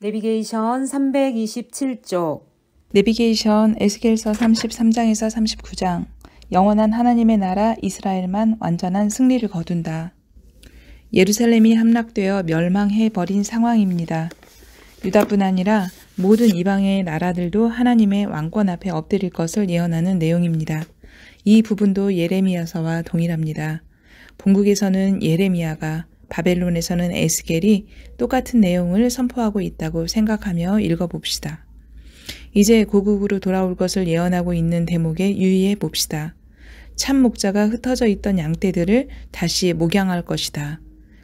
내비게이션 327쪽. 내비게이션 에스겔서 33장에서 39장. 영원한 하나님의 나라 이스라엘만 완전한 승리를 거둔다. 예루살렘이 함락되어 멸망해버린 상황입니다. 유다뿐 아니라 모든 이방의 나라들도 하나님의 왕권 앞에 엎드릴 것을 예언하는 내용입니다. 이 부분도 예레미야서와 동일합니다. 본국에서는 예레미야가, 바벨론에서는 에스겔이 똑같은 내용을 선포하고 있다고 생각하며 읽어봅시다. 이제 고국으로 돌아올 것을 예언하고 있는 대목에 유의해 봅시다. 참 목자가 흩어져 있던 양떼들을 다시 목양할 것이다.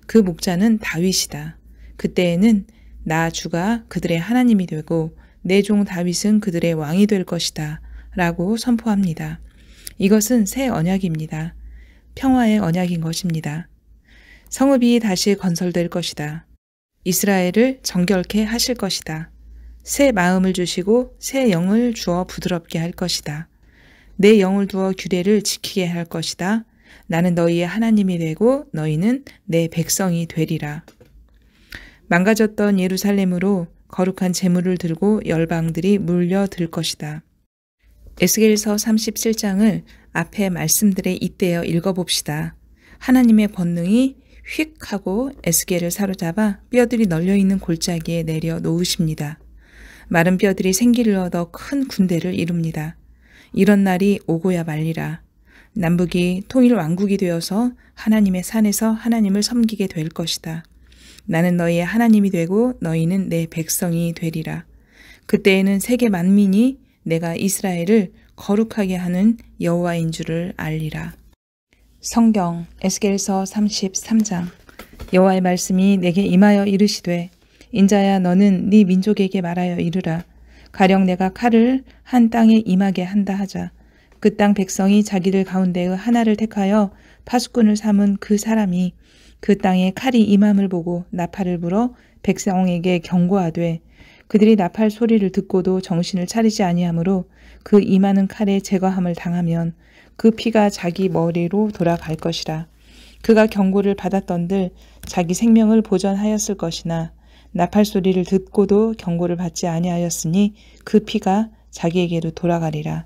그 목자는 다윗이다. 그때에는 나 주가 그들의 하나님이 되고 내 종 다윗은 그들의 왕이 될 것이다 라고 선포합니다. 이것은 새 언약입니다. 평화의 언약인 것입니다. 성읍이 다시 건설될 것이다. 이스라엘을 정결케 하실 것이다. 새 마음을 주시고 새 영을 주어 부드럽게 할 것이다. 내 영을 두어 규례를 지키게 할 것이다. 나는 너희의 하나님이 되고 너희는 내 백성이 되리라. 망가졌던 예루살렘으로 거룩한 제물을 들고 열방들이 몰려들 것이다. 에스겔서 37장을 앞의 말씀들에 잇대어 읽어봅시다. 하나님의 권능이 휙 하고 에스겔을 사로잡아 뼈들이 널려있는 골짜기에 내려 놓으십니다. 마른 뼈들이 생기를 얻어 큰 군대를 이룹니다. 이런 날이 오고야 말리라. 남북이 통일 왕국이 되어서 하나님의 산에서 하나님을 섬기게 될 것이다. 나는 너희의 하나님이 되고 너희는 내 백성이 되리라. 그때에는 세계 만민이 내가 이스라엘을 거룩하게 하는 여호와인 줄을 알리라. 성경 에스겔서 33장. 여호와의 말씀이 내게 임하여 이르시되 인자야 너는 네 민족에게 말하여 이르라. 가령 내가 칼을 한 땅에 임하게 한다 하자. 그 땅 백성이 자기들 가운데의 하나를 택하여 파수꾼을 삼은 그 사람이 그 땅에 칼이 임함을 보고 나팔을 불어 백성에게 경고하되 그들이 나팔 소리를 듣고도 정신을 차리지 아니하므로 그 임하는 칼에 제거함을 당하면 그 피가 자기 머리로 돌아갈 것이라. 그가 경고를 받았던들 자기 생명을 보전하였을 것이나 나팔 소리를 듣고도 경고를 받지 아니하였으니 그 피가 자기에게로 돌아가리라.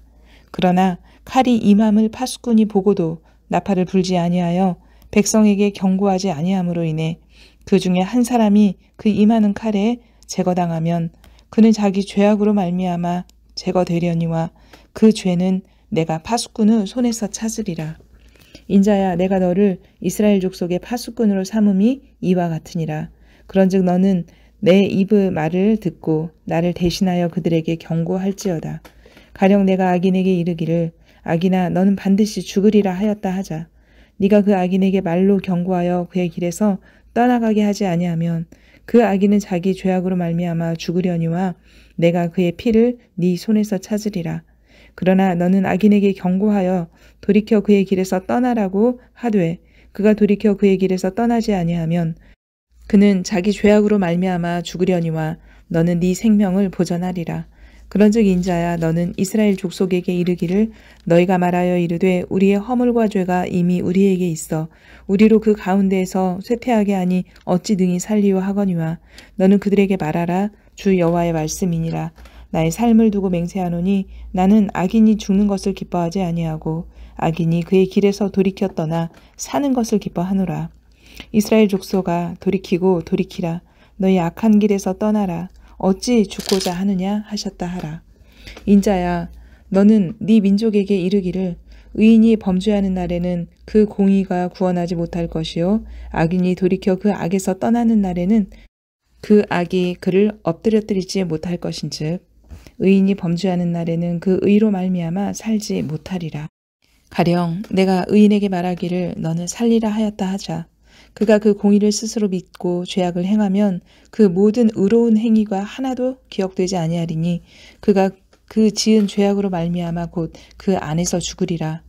그러나 칼이 임함을 파수꾼이 보고도 나팔을 불지 아니하여 백성에게 경고하지 아니함으로 인해 그 중에 한 사람이 그 임하는 칼에 제거당하면 그는 자기 죄악으로 말미암아 제거되려니와 그 죄는 내가 파수꾼의 손에서 찾으리라. 인자야 내가 너를 이스라엘 족속의 파수꾼으로 삼음이 이와 같으니라. 그런즉 너는 내 입의 말을 듣고 나를 대신하여 그들에게 경고할지어다. 가령 내가 악인에게 이르기를 악인아 너는 반드시 죽으리라 하였다 하자. 네가 그 악인에게 말로 경고하여 그의 길에서 떠나가게 하지 아니하면 그 악인은 자기 죄악으로 말미암아 죽으려니와 내가 그의 피를 네 손에서 찾으리라. 그러나 너는 악인에게 경고하여 돌이켜 그의 길에서 떠나라고 하되 그가 돌이켜 그의 길에서 떠나지 아니하면 그는 자기 죄악으로 말미암아 죽으려니와 너는 네 생명을 보전하리라. 그런즉 인자야 너는 이스라엘 족속에게 이르기를 너희가 말하여 이르되 우리의 허물과 죄가 이미 우리에게 있어 우리로 그 가운데에서 쇠퇴하게 하니 어찌 능히 살리요 하거니와 너는 그들에게 말하라. 주 여호와의 말씀이니라. 나의 삶을 두고 맹세하노니 나는 악인이 죽는 것을 기뻐하지 아니하고 악인이 그의 길에서 돌이켜 떠나 사는 것을 기뻐하노라. 이스라엘 족속아 돌이키고 돌이키라. 너희 악한 길에서 떠나라. 어찌 죽고자 하느냐 하셨다 하라. 인자야 너는 네 민족에게 이르기를 의인이 범죄하는 날에는 그 공의가 구원하지 못할 것이요 악인이 돌이켜 그 악에서 떠나는 날에는 그 악이 그를 엎드려뜨리지 못할 것인즉 의인이 범죄하는 날에는 그 의로 말미암아 살지 못하리라. 가령 내가 의인에게 말하기를 너는 살리라 하였다 하자. 그가 그 공의를 스스로 믿고 죄악을 행하면 그 모든 의로운 행위가 하나도 기억되지 아니하리니 그가 그 지은 죄악으로 말미암아 곧 그 안에서 죽으리라.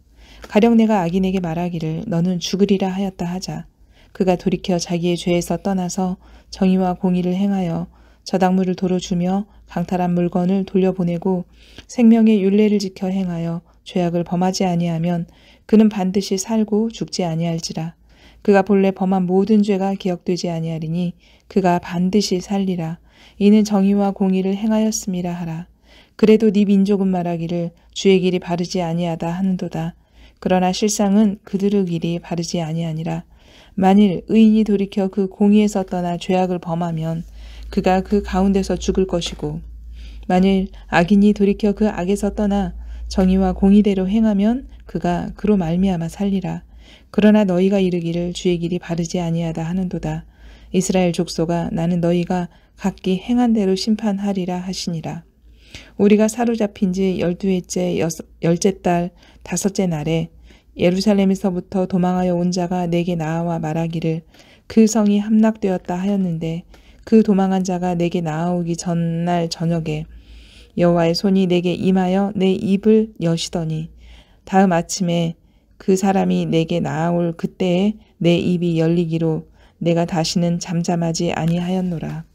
가령 내가 악인에게 말하기를 너는 죽으리라 하였다 하자. 그가 돌이켜 자기의 죄에서 떠나서 정의와 공의를 행하여 저당물을 도로 주며 강탈한 물건을 돌려보내고 생명의 율례를 지켜 행하여 죄악을 범하지 아니하면 그는 반드시 살고 죽지 아니할지라. 그가 본래 범한 모든 죄가 기억되지 아니하리니 그가 반드시 살리라. 이는 정의와 공의를 행하였음이라 하라. 그래도 네 민족은 말하기를 주의 길이 바르지 아니하다 하는도다. 그러나 실상은 그들의 길이 바르지 아니하니라. 만일 의인이 돌이켜 그 공의에서 떠나 죄악을 범하면 그가 그 가운데서 죽을 것이고, 만일 악인이 돌이켜 그 악에서 떠나 정의와 공의대로 행하면 그가 그로 말미암아 살리라. 그러나 너희가 이르기를 주의 길이 바르지 아니하다 하는도다. 이스라엘 족속아, 나는 너희가 각기 행한 대로 심판하리라 하시니라. 우리가 사로잡힌 지 12회째 열째 달 5째 날에 예루살렘에서부터 도망하여 온 자가 내게 나아와 말하기를 그 성이 함락되었다 하였는데, 그 도망한 자가 내게 나아오기 전날 저녁에 여호와의 손이 내게 임하여 내 입을 여시더니, 다음 아침에 그 사람이 내게 나아올 그때에 내 입이 열리기로 내가 다시는 잠잠하지 아니하였노라.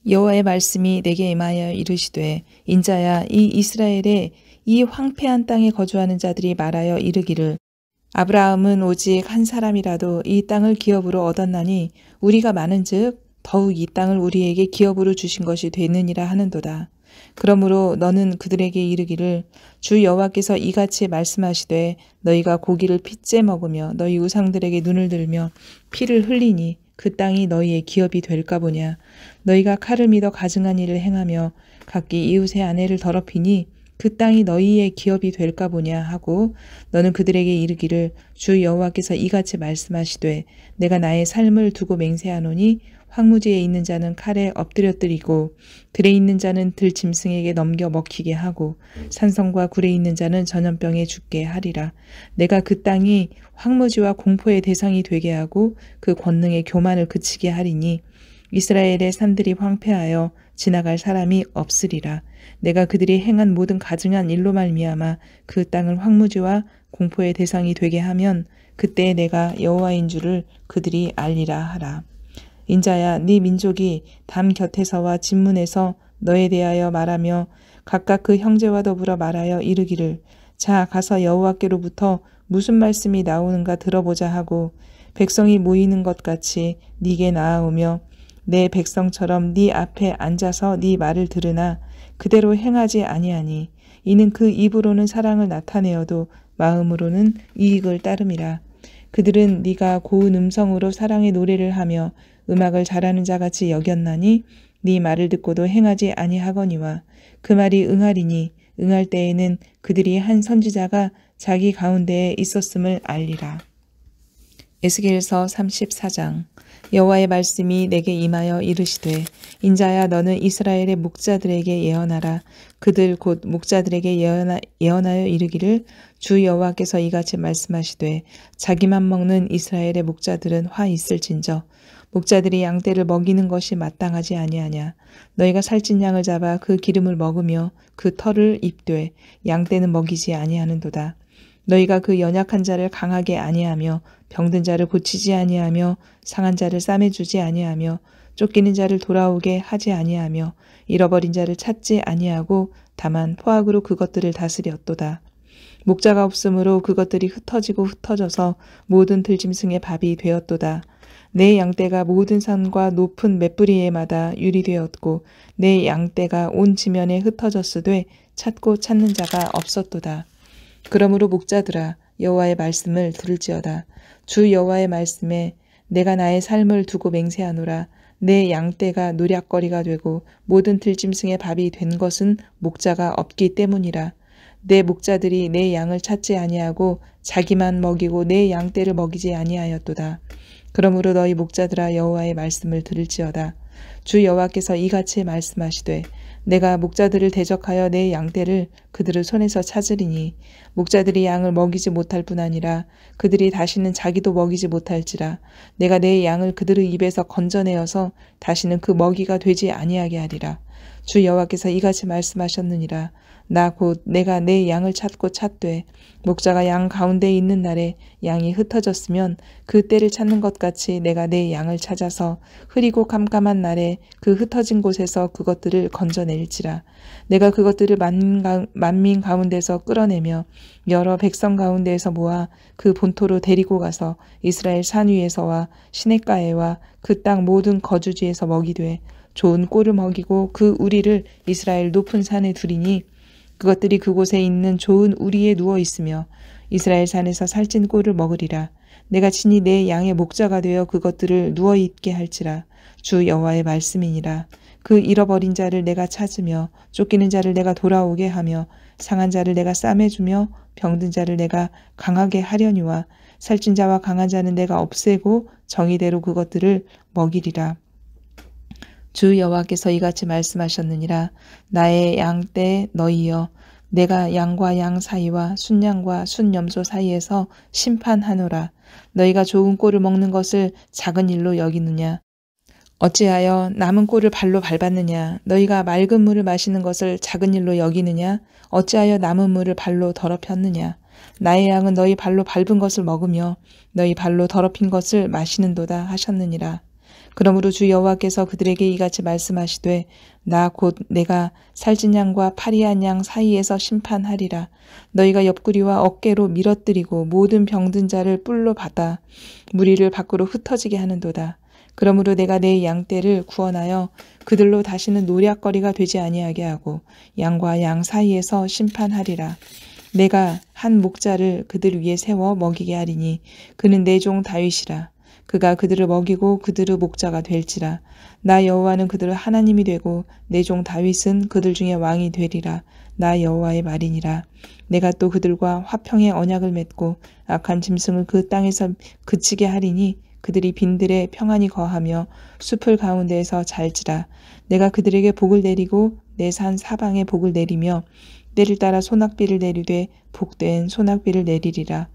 여호와의 말씀이 내게 임하여 이르시되, 인자야, 이 이스라엘의 이 황폐한 땅에 거주하는 자들이 말하여 이르기를 아브라함은 오직 한 사람이라도 이 땅을 기업으로 얻었나니 우리가 많은즉 더욱 이 땅을 우리에게 기업으로 주신 것이 되느니라 하는도다. 그러므로 너는 그들에게 이르기를 주 여호와께서 이같이 말씀하시되, 너희가 고기를 핏째 먹으며 너희 우상들에게 눈을 들며 피를 흘리니 그 땅이 너희의 기업이 될까 보냐. 너희가 칼을 믿어 가증한 일을 행하며 각기 이웃의 아내를 더럽히니 그 땅이 너희의 기업이 될까 보냐 하고, 너는 그들에게 이르기를 주 여호와께서 이같이 말씀하시되, 내가 나의 삶을 두고 맹세하노니 황무지에 있는 자는 칼에 엎드려뜨리고 들에 있는 자는 들짐승에게 넘겨 먹히게 하고 산성과 굴에 있는 자는 전염병에 죽게 하리라. 내가 그 땅이 황무지와 공포의 대상이 되게 하고 그 권능의 교만을 그치게 하리니 이스라엘의 산들이 황폐하여 지나갈 사람이 없으리라. 내가 그들이 행한 모든 가증한 일로 말미암아 그 땅을 황무지와 공포의 대상이 되게 하면 그때 내가 여호와인 줄을 그들이 알리라 하라. 인자야, 네 민족이 담 곁에서와 진문에서 너에 대하여 말하며 각각 그 형제와 더불어 말하여 이르기를 자, 가서 여호와께로부터 무슨 말씀이 나오는가 들어보자 하고 백성이 모이는 것 같이 네게 나아오며 내 백성처럼 네 앞에 앉아서 네 말을 들으나 그대로 행하지 아니하니 이는 그 입으로는 사랑을 나타내어도 마음으로는 이익을 따름이라. 그들은 네가 고운 음성으로 사랑의 노래를 하며 음악을 잘하는 자같이 여겼나니 네 말을 듣고도 행하지 아니하거니와 그 말이 응하리니 응할 때에는 그들이 한 선지자가 자기 가운데에 있었음을 알리라. 에스겔서 34장. 여호와의 말씀이 내게 임하여 이르시되, 인자야, 너는 이스라엘의 목자들에게 예언하라. 그들 곧 목자들에게 예언하여 이르기를 주 여호와께서 이같이 말씀하시되, 자기만 먹는 이스라엘의 목자들은 화 있을진저 목자들이 양떼를 먹이는 것이 마땅하지 아니하냐. 너희가 살찐 양을 잡아 그 기름을 먹으며 그 털을 입되 양떼는 먹이지 아니하는도다. 너희가 그 연약한 자를 강하게 아니하며 병든 자를 고치지 아니하며 상한 자를 싸매주지 아니하며 쫓기는 자를 돌아오게 하지 아니하며 잃어버린 자를 찾지 아니하고 다만 포악으로 그것들을 다스렸도다. 목자가 없으므로 그것들이 흩어지고 흩어져서 모든 들짐승의 밥이 되었도다. 내 양떼가 모든 산과 높은 맷뿌리에마다 유리되었고 내 양떼가 온 지면에 흩어졌으되 찾고 찾는 자가 없었도다. 그러므로 목자들아, 여호와의 말씀을 들을지어다. 주 여호와의 말씀에 내가 나의 삶을 두고 맹세하노라. 내 양떼가 노략거리가 되고 모든 들짐승의 밥이 된 것은 목자가 없기 때문이라. 내 목자들이 내 양을 찾지 아니하고 자기만 먹이고 내 양떼를 먹이지 아니하였도다. 그러므로 너희 목자들아, 여호와의 말씀을 들을지어다. 주 여호와께서 이같이 말씀하시되, 내가 목자들을 대적하여 내 양떼를 그들의 손에서 찾으리니 목자들이 양을 먹이지 못할 뿐 아니라 그들이 다시는 자기도 먹이지 못할지라. 내가 내 양을 그들의 입에서 건져내어서 다시는 그 먹이가 되지 아니하게 하리라. 주 여호와께서 이같이 말씀하셨느니라. 나 곧 내가 내 양을 찾고 찾되 목자가 양 가운데 있는 날에 양이 흩어졌으면 그 때를 찾는 것 같이 내가 내 양을 찾아서 흐리고 캄캄한 날에 그 흩어진 곳에서 그것들을 건져낼지라. 내가 그것들을 만민 가운데서 끌어내며 여러 백성 가운데에서 모아 그 본토로 데리고 가서 이스라엘 산 위에서와 시냇가에와 그 땅 모든 거주지에서 먹이되 좋은 꼴을 먹이고 그 우리를 이스라엘 높은 산에 두리니 그것들이 그곳에 있는 좋은 우리에 누워 있으며 이스라엘 산에서 살찐 꼴을 먹으리라. 내가 친히 내 양의 목자가 되어 그것들을 누워 있게 할지라. 주 여호와의 말씀이니라. 그 잃어버린 자를 내가 찾으며 쫓기는 자를 내가 돌아오게 하며 상한 자를 내가 싸매주며 병든 자를 내가 강하게 하려니와 살찐 자와 강한 자는 내가 없애고 정의대로 그것들을 먹이리라. 주 여호와께서 이같이 말씀하셨느니라. 나의 양떼 너희여 내가 양과 양 사이와 순양과 순염소 사이에서 심판하노라. 너희가 좋은 꼴을 먹는 것을 작은 일로 여기느냐. 어찌하여 남은 꼴을 발로 밟았느냐. 너희가 맑은 물을 마시는 것을 작은 일로 여기느냐. 어찌하여 남은 물을 발로 더럽혔느냐. 나의 양은 너희 발로 밟은 것을 먹으며 너희 발로 더럽힌 것을 마시는도다 하셨느니라. 그러므로 주 여호와께서 그들에게 이같이 말씀하시되 나 곧 내가 살찐 양과 파리한 양 사이에서 심판하리라. 너희가 옆구리와 어깨로 밀어뜨리고 모든 병든 자를 뿔로 받아 무리를 밖으로 흩어지게 하는도다. 그러므로 내가 내 양떼를 구원하여 그들로 다시는 노략거리가 되지 아니하게 하고 양과 양 사이에서 심판하리라. 내가 한 목자를 그들 위에 세워 먹이게 하리니 그는 내 종 다윗이라. 그가 그들을 먹이고 그들의 목자가 될지라. 나 여호와는 그들의 하나님이 되고 내 종 다윗은 그들 중에 왕이 되리라. 나 여호와의 말이니라. 내가 또 그들과 화평의 언약을 맺고 악한 짐승을 그 땅에서 그치게 하리니 그들이 빈들에 평안히 거하며 숲을 가운데에서 잘지라. 내가 그들에게 복을 내리고 내 산 사방에 복을 내리며 때를 따라 소낙비를 내리되 복된 소낙비를 내리리라.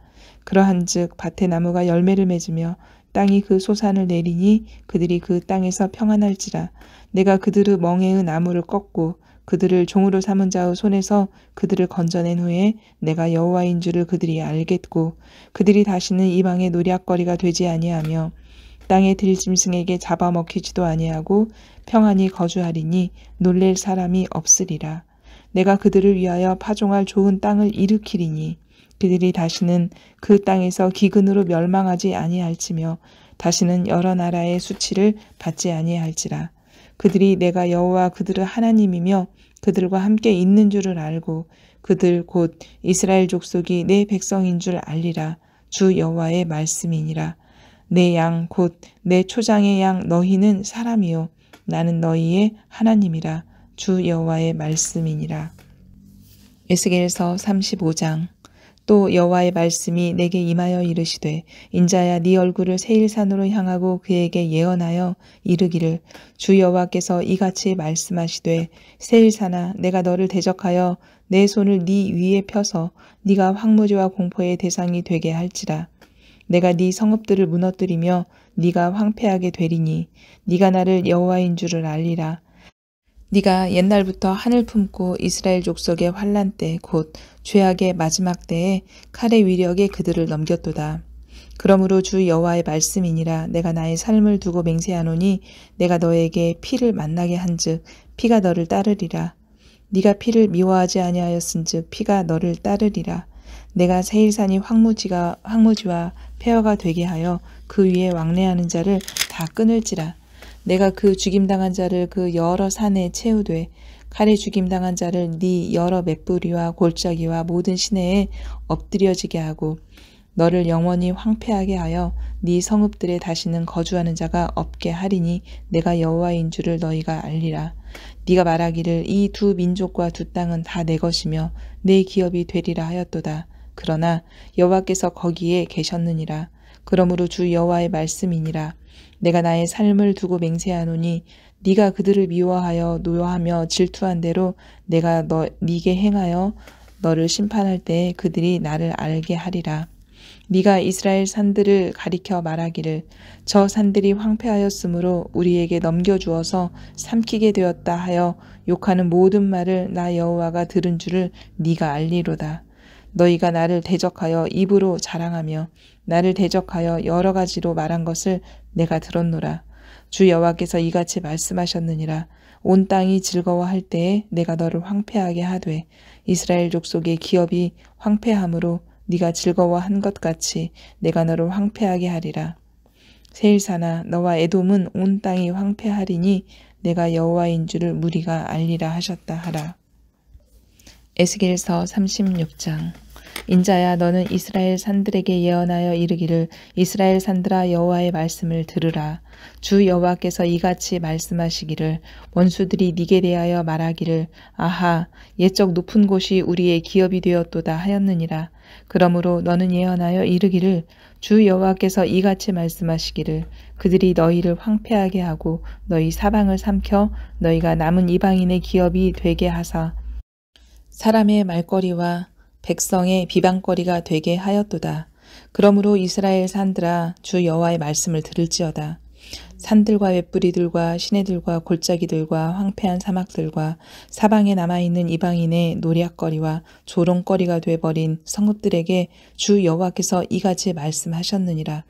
그러한즉 밭의 나무가 열매를 맺으며 땅이 그 소산을 내리니 그들이 그 땅에서 평안할지라. 내가 그들의 멍에의 나무를 꺾고 그들을 종으로 삼은 자의 손에서 그들을 건져낸 후에 내가 여호와인 줄을 그들이 알겠고 그들이 다시는 이방의 노략거리가 되지 아니하며 땅의 들짐승에게 잡아먹히지도 아니하고 평안히 거주하리니 놀랄 사람이 없으리라. 내가 그들을 위하여 파종할 좋은 땅을 일으키리니 그들이 다시는 그 땅에서 기근으로 멸망하지 아니할지며 다시는 여러 나라의 수치를 받지 아니할지라. 그들이 내가 여호와 그들의 하나님이며 그들과 함께 있는 줄을 알고 그들 곧 이스라엘 족속이 내 백성인 줄 알리라. 주 여호와의 말씀이니라. 내 양 곧 내 초장의 양 너희는 사람이요 나는 너희의 하나님이라. 주 여호와의 말씀이니라. 에스겔서 35장. 또 여호와의 말씀이 내게 임하여 이르시되 인자야 네 얼굴을 세일산으로 향하고 그에게 예언하여 이르기를 주 여호와께서 이같이 말씀하시되 세일산아 내가 너를 대적하여 내 손을 네 위에 펴서 네가 황무지와 공포의 대상이 되게 할지라. 내가 네 성읍들을 무너뜨리며 네가 황폐하게 되리니 네가 나를 여호와인 줄을 알리라. 네가 옛날부터 하늘 품고 이스라엘 족속의 환난 때 곧 죄악의 마지막 때에 칼의 위력에 그들을 넘겼도다. 그러므로 주 여호와의 말씀이니라. 내가 나의 삶을 두고 맹세하노니 내가 너에게 피를 만나게 한즉 피가 너를 따르리라. 네가 피를 미워하지 아니하였은즉 피가 너를 따르리라. 내가 세일산이 황무지와 폐허가 되게 하여 그 위에 왕래하는 자를 다 끊을지라. 내가 그 죽임당한 자를 그 여러 산에 채우되 칼에 죽임당한 자를 네 여러 맷뿌리와 골짜기와 모든 시내에 엎드려지게 하고 너를 영원히 황폐하게 하여 네 성읍들에 다시는 거주하는 자가 없게 하리니 내가 여호와인 줄을 너희가 알리라. 네가 말하기를 이 두 민족과 두 땅은 다 내 것이며 내 기업이 되리라 하였도다. 그러나 여호와께서 거기에 계셨느니라. 그러므로 주 여호와의 말씀이니라. 내가 나의 삶을 두고 맹세하노니 네가 그들을 미워하여 노여하며 질투한 대로 내가 네게 행하여 너를 심판할 때에 그들이 나를 알게 하리라. 네가 이스라엘 산들을 가리켜 말하기를 저 산들이 황폐하였으므로 우리에게 넘겨주어서 삼키게 되었다 하여 욕하는 모든 말을 나 여호와가 들은 줄을 네가 알리로다. 너희가 나를 대적하여 입으로 자랑하며 나를 대적하여 여러 가지로 말한 것을 내가 들었노라. 주 여호와께서 이같이 말씀하셨느니라. 온 땅이 즐거워할 때에 내가 너를 황폐하게 하되 이스라엘 족속의 기업이 황폐함으로 네가 즐거워한 것 같이 내가 너를 황폐하게 하리라. 세일산아 너와 에돔은 온 땅이 황폐하리니 내가 여호와인 줄을 무리가 알리라 하셨다 하라. 에스겔서 36장. 인자야, 너는 이스라엘 산들에게 예언하여 이르기를, 이스라엘 산들아, 여호와의 말씀을 들으라. 주 여호와께서 이같이 말씀하시기를, 원수들이 네게 대하여 말하기를, 아하, 옛적 높은 곳이 우리의 기업이 되었도다 하였느니라. 그러므로 너는 예언하여 이르기를, 주 여호와께서 이같이 말씀하시기를, 그들이 너희를 황폐하게 하고 너희 사방을 삼켜 너희가 남은 이방인의 기업이 되게 하사 사람의 말거리와 백성의 비방거리가 되게 하였도다. 그러므로 이스라엘 산들아, 주 여호와의 말씀을 들을지어다. 산들과 웹뿌리들과 시내들과 골짜기들과 황폐한 사막들과 사방에 남아있는 이방인의 노략거리와 조롱거리가 돼버린 성읍들에게 주 여호와께서 이같이 말씀하셨느니라.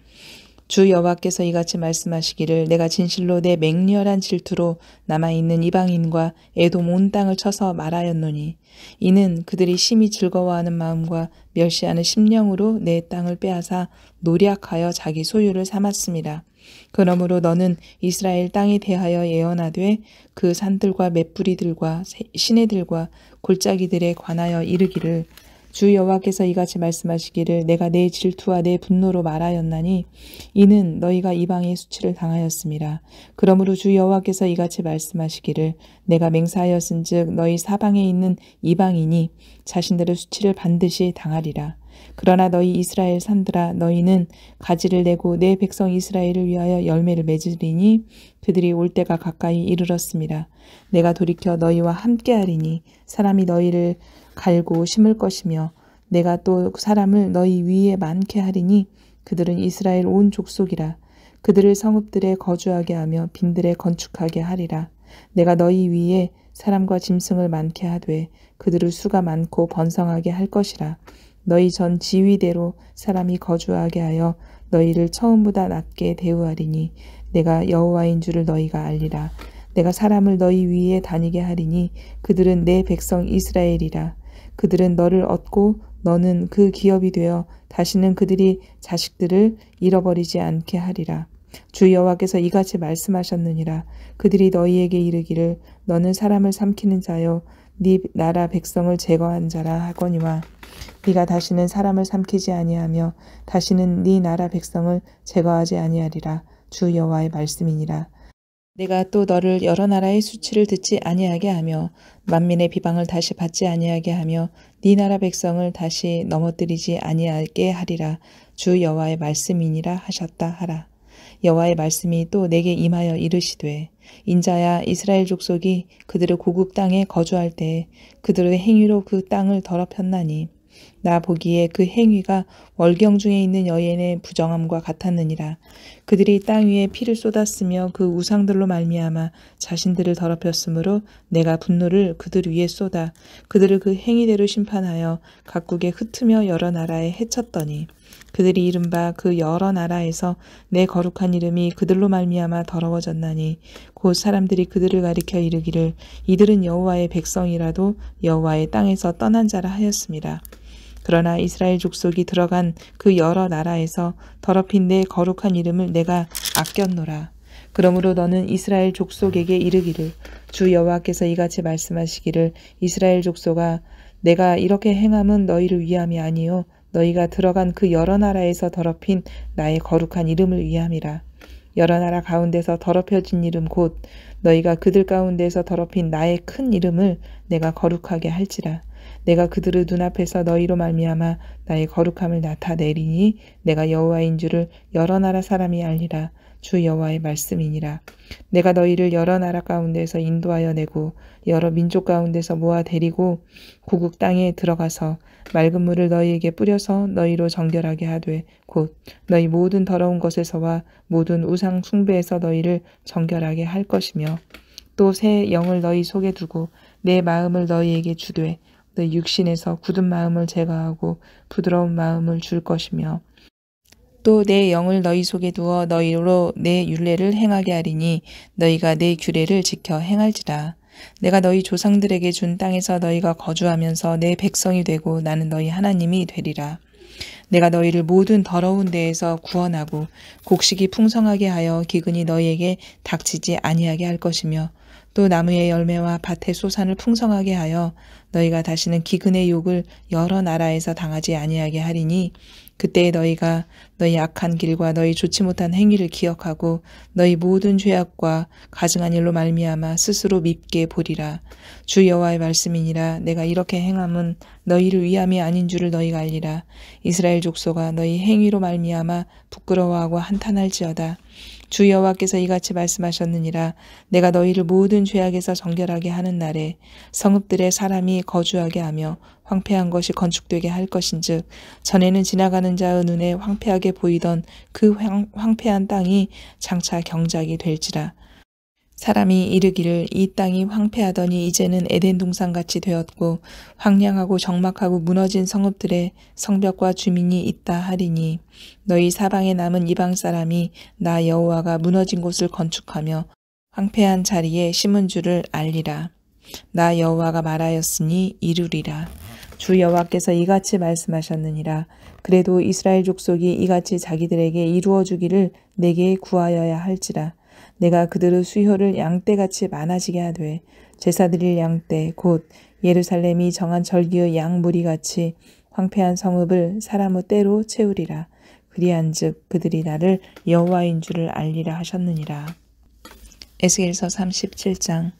주 여호와께서 이같이 말씀하시기를, 내가 진실로 내 맹렬한 질투로 남아있는 이방인과 에돔 온 땅을 쳐서 말하였노니, 이는 그들이 심히 즐거워하는 마음과 멸시하는 심령으로 내 땅을 빼앗아 노략하여 자기 소유를 삼았습니다. 그러므로 너는 이스라엘 땅에 대하여 예언하되 그 산들과 맷뿌리들과 시내들과 골짜기들에 관하여 이르기를, 주 여호와께서 이같이 말씀하시기를, 내가 내 질투와 내 분노로 말하였나니 이는 너희가 이방의 수치를 당하였습니다. 그러므로 주 여호와께서 이같이 말씀하시기를, 내가 맹세하였은즉 너희 사방에 있는 이방인이 자신들의 수치를 반드시 당하리라. 그러나 너희 이스라엘 산들아, 너희는 가지를 내고 내 백성 이스라엘을 위하여 열매를 맺으리니 그들이 올 때가 가까이 이르렀습니다. 내가 돌이켜 너희와 함께하리니 사람이 너희를 갈고 심을 것이며 내가 또 사람을 너희 위에 많게 하리니 그들은 이스라엘 온 족속이라. 그들을 성읍들에 거주하게 하며 빈들에 건축하게 하리라. 내가 너희 위에 사람과 짐승을 많게 하되 그들을 수가 많고 번성하게 할 것이라. 너희 전 지위대로 사람이 거주하게 하여 너희를 처음보다 낮게 대우하리니 내가 여호와인 줄을 너희가 알리라. 내가 사람을 너희 위에 다니게 하리니 그들은 내 백성 이스라엘이라. 그들은 너를 얻고 너는 그 기업이 되어 다시는 그들이 자식들을 잃어버리지 않게 하리라. 주 여호와께서 이같이 말씀하셨느니라. 그들이 너희에게 이르기를, 너는 사람을 삼키는 자여 네 나라 백성을 제거한 자라 하거니와 네가 다시는 사람을 삼키지 아니하며 다시는 네 나라 백성을 제거하지 아니하리라. 주 여호와의 말씀이니라. 내가 또 너를 여러 나라의 수치를 듣지 아니하게 하며 만민의 비방을 다시 받지 아니하게 하며 네 나라 백성을 다시 넘어뜨리지 아니하게 하리라. 주 여호와의 말씀이니라 하셨다 하라. 여호와의 말씀이 또 내게 임하여 이르시되, 인자야, 이스라엘 족속이 그들의 고국 땅에 거주할 때에 그들의 행위로 그 땅을 더럽혔나니 나 보기에 그 행위가 월경 중에 있는 여인의 부정함과 같았느니라. 그들이 땅 위에 피를 쏟았으며 그 우상들로 말미암아 자신들을 더럽혔으므로 내가 분노를 그들 위에 쏟아 그들을 그 행위대로 심판하여 각국에 흩으며 여러 나라에 해쳤더니 그들이 이른바 그 여러 나라에서 내 거룩한 이름이 그들로 말미암아 더러워졌나니 곧 사람들이 그들을 가리켜 이르기를, 이들은 여호와의 백성이라도 여호와의 땅에서 떠난 자라 하였습니다. 그러나 이스라엘 족속이 들어간 그 여러 나라에서 더럽힌 내 거룩한 이름을 내가 아꼈노라. 그러므로 너는 이스라엘 족속에게 이르기를, 주 여호와께서 이같이 말씀하시기를, 이스라엘 족속아, 내가 이렇게 행함은 너희를 위함이 아니요 너희가 들어간 그 여러 나라에서 더럽힌 나의 거룩한 이름을 위함이라. 여러 나라 가운데서 더럽혀진 이름 곧 너희가 그들 가운데서 더럽힌 나의 큰 이름을 내가 거룩하게 할지라. 내가 그들의 눈앞에서 너희로 말미암아 나의 거룩함을 나타내리니 내가 여호와인 줄을 여러 나라 사람이 알리라. 주 여호와의 말씀이니라. 내가 너희를 여러 나라 가운데서 인도하여 내고 여러 민족 가운데서 모아 데리고 고국 땅에 들어가서 맑은 물을 너희에게 뿌려서 너희로 정결하게 하되 곧 너희 모든 더러운 것에서와 모든 우상 숭배에서 너희를 정결하게 할 것이며 또 새 영을 너희 속에 두고 내 마음을 너희에게 주되 너희 육신에서 굳은 마음을 제거하고 부드러운 마음을 줄 것이며 또 내 영을 너희 속에 두어 너희로 내 율례를 행하게 하리니 너희가 내 규례를 지켜 행할지라. 내가 너희 조상들에게 준 땅에서 너희가 거주하면서 내 백성이 되고 나는 너희 하나님이 되리라. 내가 너희를 모든 더러운 데에서 구원하고 곡식이 풍성하게 하여 기근이 너희에게 닥치지 아니하게 할 것이며 또 나무의 열매와 밭의 소산을 풍성하게 하여 너희가 다시는 기근의 욕을 여러 나라에서 당하지 아니하게 하리니 그때에 너희가 너희 악한 길과 너희 좋지 못한 행위를 기억하고 너희 모든 죄악과 가증한 일로 말미암아 스스로 밉게 보리라. 주 여호와의 말씀이니라. 내가 이렇게 행함은 너희를 위함이 아닌 줄을 너희가 알리라. 이스라엘 족속아 너희 행위로 말미암아 부끄러워하고 한탄할지어다. 주 여호와께서 이같이 말씀하셨느니라. 내가 너희를 모든 죄악에서 정결하게 하는 날에 성읍들에 사람이 거주하게 하며 황폐한 것이 건축되게 할 것인즉 전에는 지나가는 자의 눈에 황폐하게 보이던 그 황폐한 땅이 장차 경작이 될지라. 사람이 이르기를 이 땅이 황폐하더니 이제는 에덴 동산같이 되었고 황량하고 적막하고 무너진 성읍들에 성벽과 주민이 있다 하리니 너희 사방에 남은 이방 사람이 나 여호와가 무너진 곳을 건축하며 황폐한 자리에 심은 줄을 알리라. 나 여호와가 말하였으니 이루리라. 주 여호와께서 이같이 말씀하셨느니라. 그래도 이스라엘 족속이 이같이 자기들에게 이루어 주기를 내게 구하여야 할지라. 내가 그들의 수효를 양떼같이 많아지게 하되 제사드릴 양떼 곧 예루살렘이 정한 절기의 양 무리같이 황폐한 성읍을 사람의 떼로 채우리라. 그리한즉 그들이 나를 여호와인 줄을 알리라 하셨느니라. 에스겔서 37장.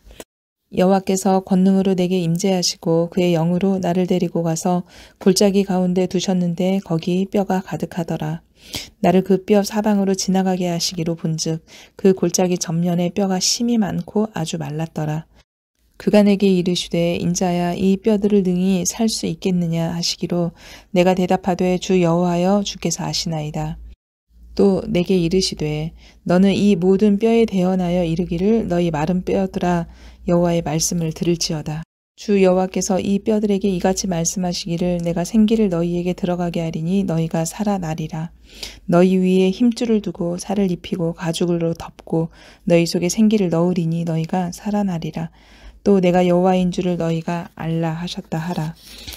여호와께서 권능으로 내게 임재하시고 그의 영으로 나를 데리고 가서 골짜기 가운데 두셨는데 거기 뼈가 가득하더라. 나를 그 뼈 사방으로 지나가게 하시기로 본즉 그 골짜기 전면에 뼈가 심이 많고 아주 말랐더라. 그가 내게 이르시되 인자야 이 뼈들을 능히 살 수 있겠느냐 하시기로 내가 대답하되 주 여호와여 주께서 아시나이다. 또 내게 이르시되 너는 이 모든 뼈에 대언하여 이르기를 너희 마른 뼈들아 여호와의 말씀을 들을지어다. 주 여호와께서 이 뼈들에게 이같이 말씀하시기를 내가 생기를 너희에게 들어가게 하리니 너희가 살아나리라. 너희 위에 힘줄을 두고 살을 입히고 가죽으로 덮고 너희 속에 생기를 넣으리니 너희가 살아나리라. 또 내가 여호와인 줄을 너희가 알라 하셨다 하라.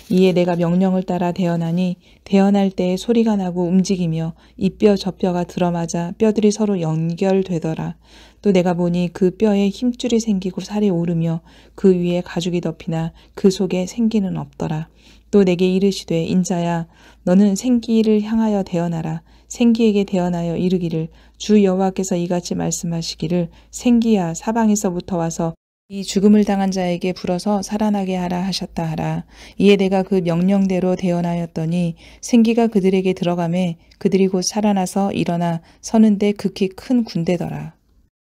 이에 내가 명령을 따라 대언하니 대언할 때에 소리가 나고 움직이며 이 뼈 저 뼈가 들어맞아 뼈들이 서로 연결되더라. 또 내가 보니 그 뼈에 힘줄이 생기고 살이 오르며 그 위에 가죽이 덮이나 그 속에 생기는 없더라. 또 내게 이르시되 인자야 너는 생기를 향하여 대언하라. 생기에게 대언하여 이르기를 주 여호와께서 이같이 말씀하시기를 생기야 사방에서부터 와서 이 죽음을 당한 자에게 불어서 살아나게 하라 하셨다 하라. 이에 내가 그 명령대로 대언하였더니 생기가 그들에게 들어가매 그들이 곧 살아나서 일어나 서는데 극히 큰 군대더라.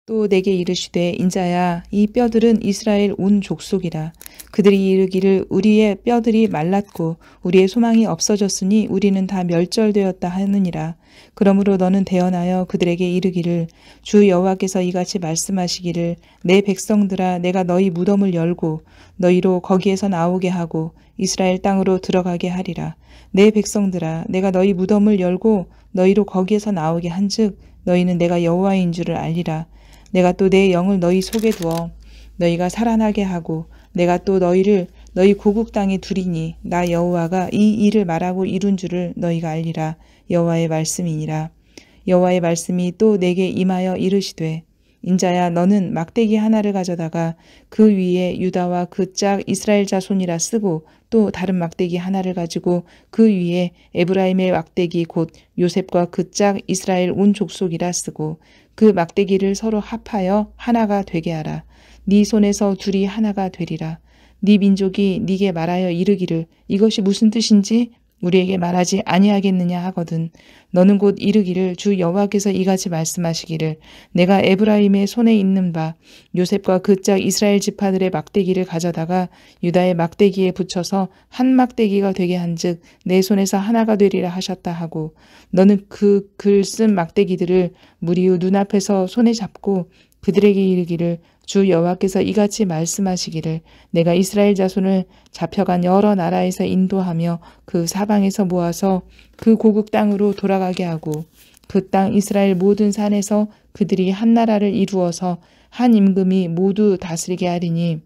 또 내게 이르시되 인자야 이 뼈들은 이스라엘 온 족속이라. 그들이 이르기를 우리의 뼈들이 말랐고 우리의 소망이 없어졌으니 우리는 다 멸절되었다 하느니라. 그러므로 너는 대언하여 그들에게 이르기를 주 여호와께서 이같이 말씀하시기를 내 백성들아 내가 너희 무덤을 열고 너희로 거기에서 나오게 하고 이스라엘 땅으로 들어가게 하리라. 내 백성들아 내가 너희 무덤을 열고 너희로 거기에서 나오게 한즉 너희는 내가 여호와인 줄을 알리라. 내가 또 내 영을 너희 속에 두어 너희가 살아나게 하고 내가 또 너희를 너희 고국 땅에 두리니 나 여호와가 이 일을 말하고 이룬 줄을 너희가 알리라. 여호와의 말씀이니라. 여호와의 말씀이 또 내게 임하여 이르시되 인자야 너는 막대기 하나를 가져다가 그 위에 유다와 그 짝 이스라엘 자손이라 쓰고 또 다른 막대기 하나를 가지고 그 위에 에브라임의 막대기 곧 요셉과 그 짝 이스라엘 온 족속이라 쓰고 그 막대기를 서로 합하여 하나가 되게 하라. 네 손에서 둘이 하나가 되리라. 네 민족이 네게 말하여 이르기를 이것이 무슨 뜻인지 우리에게 말하지 아니하겠느냐 하거든. 너는 곧 이르기를 주 여호와께서 이같이 말씀하시기를 내가 에브라임의 손에 있는 바 요셉과 그 짝 이스라엘 지파들의 막대기를 가져다가 유다의 막대기에 붙여서 한 막대기가 되게 한즉 내 손에서 하나가 되리라 하셨다 하고 너는 그 글 쓴 막대기들을 무리의 눈앞에서 손에 잡고 그들에게 이르기를 주 여호와께서 이같이 말씀하시기를 내가 이스라엘 자손을 잡혀간 여러 나라에서 인도하며 그 사방에서 모아서 그 고국 땅으로 돌아가게 하고 그 땅 이스라엘 모든 산에서 그들이 한 나라를 이루어서 한 임금이 모두 다스리게 하리니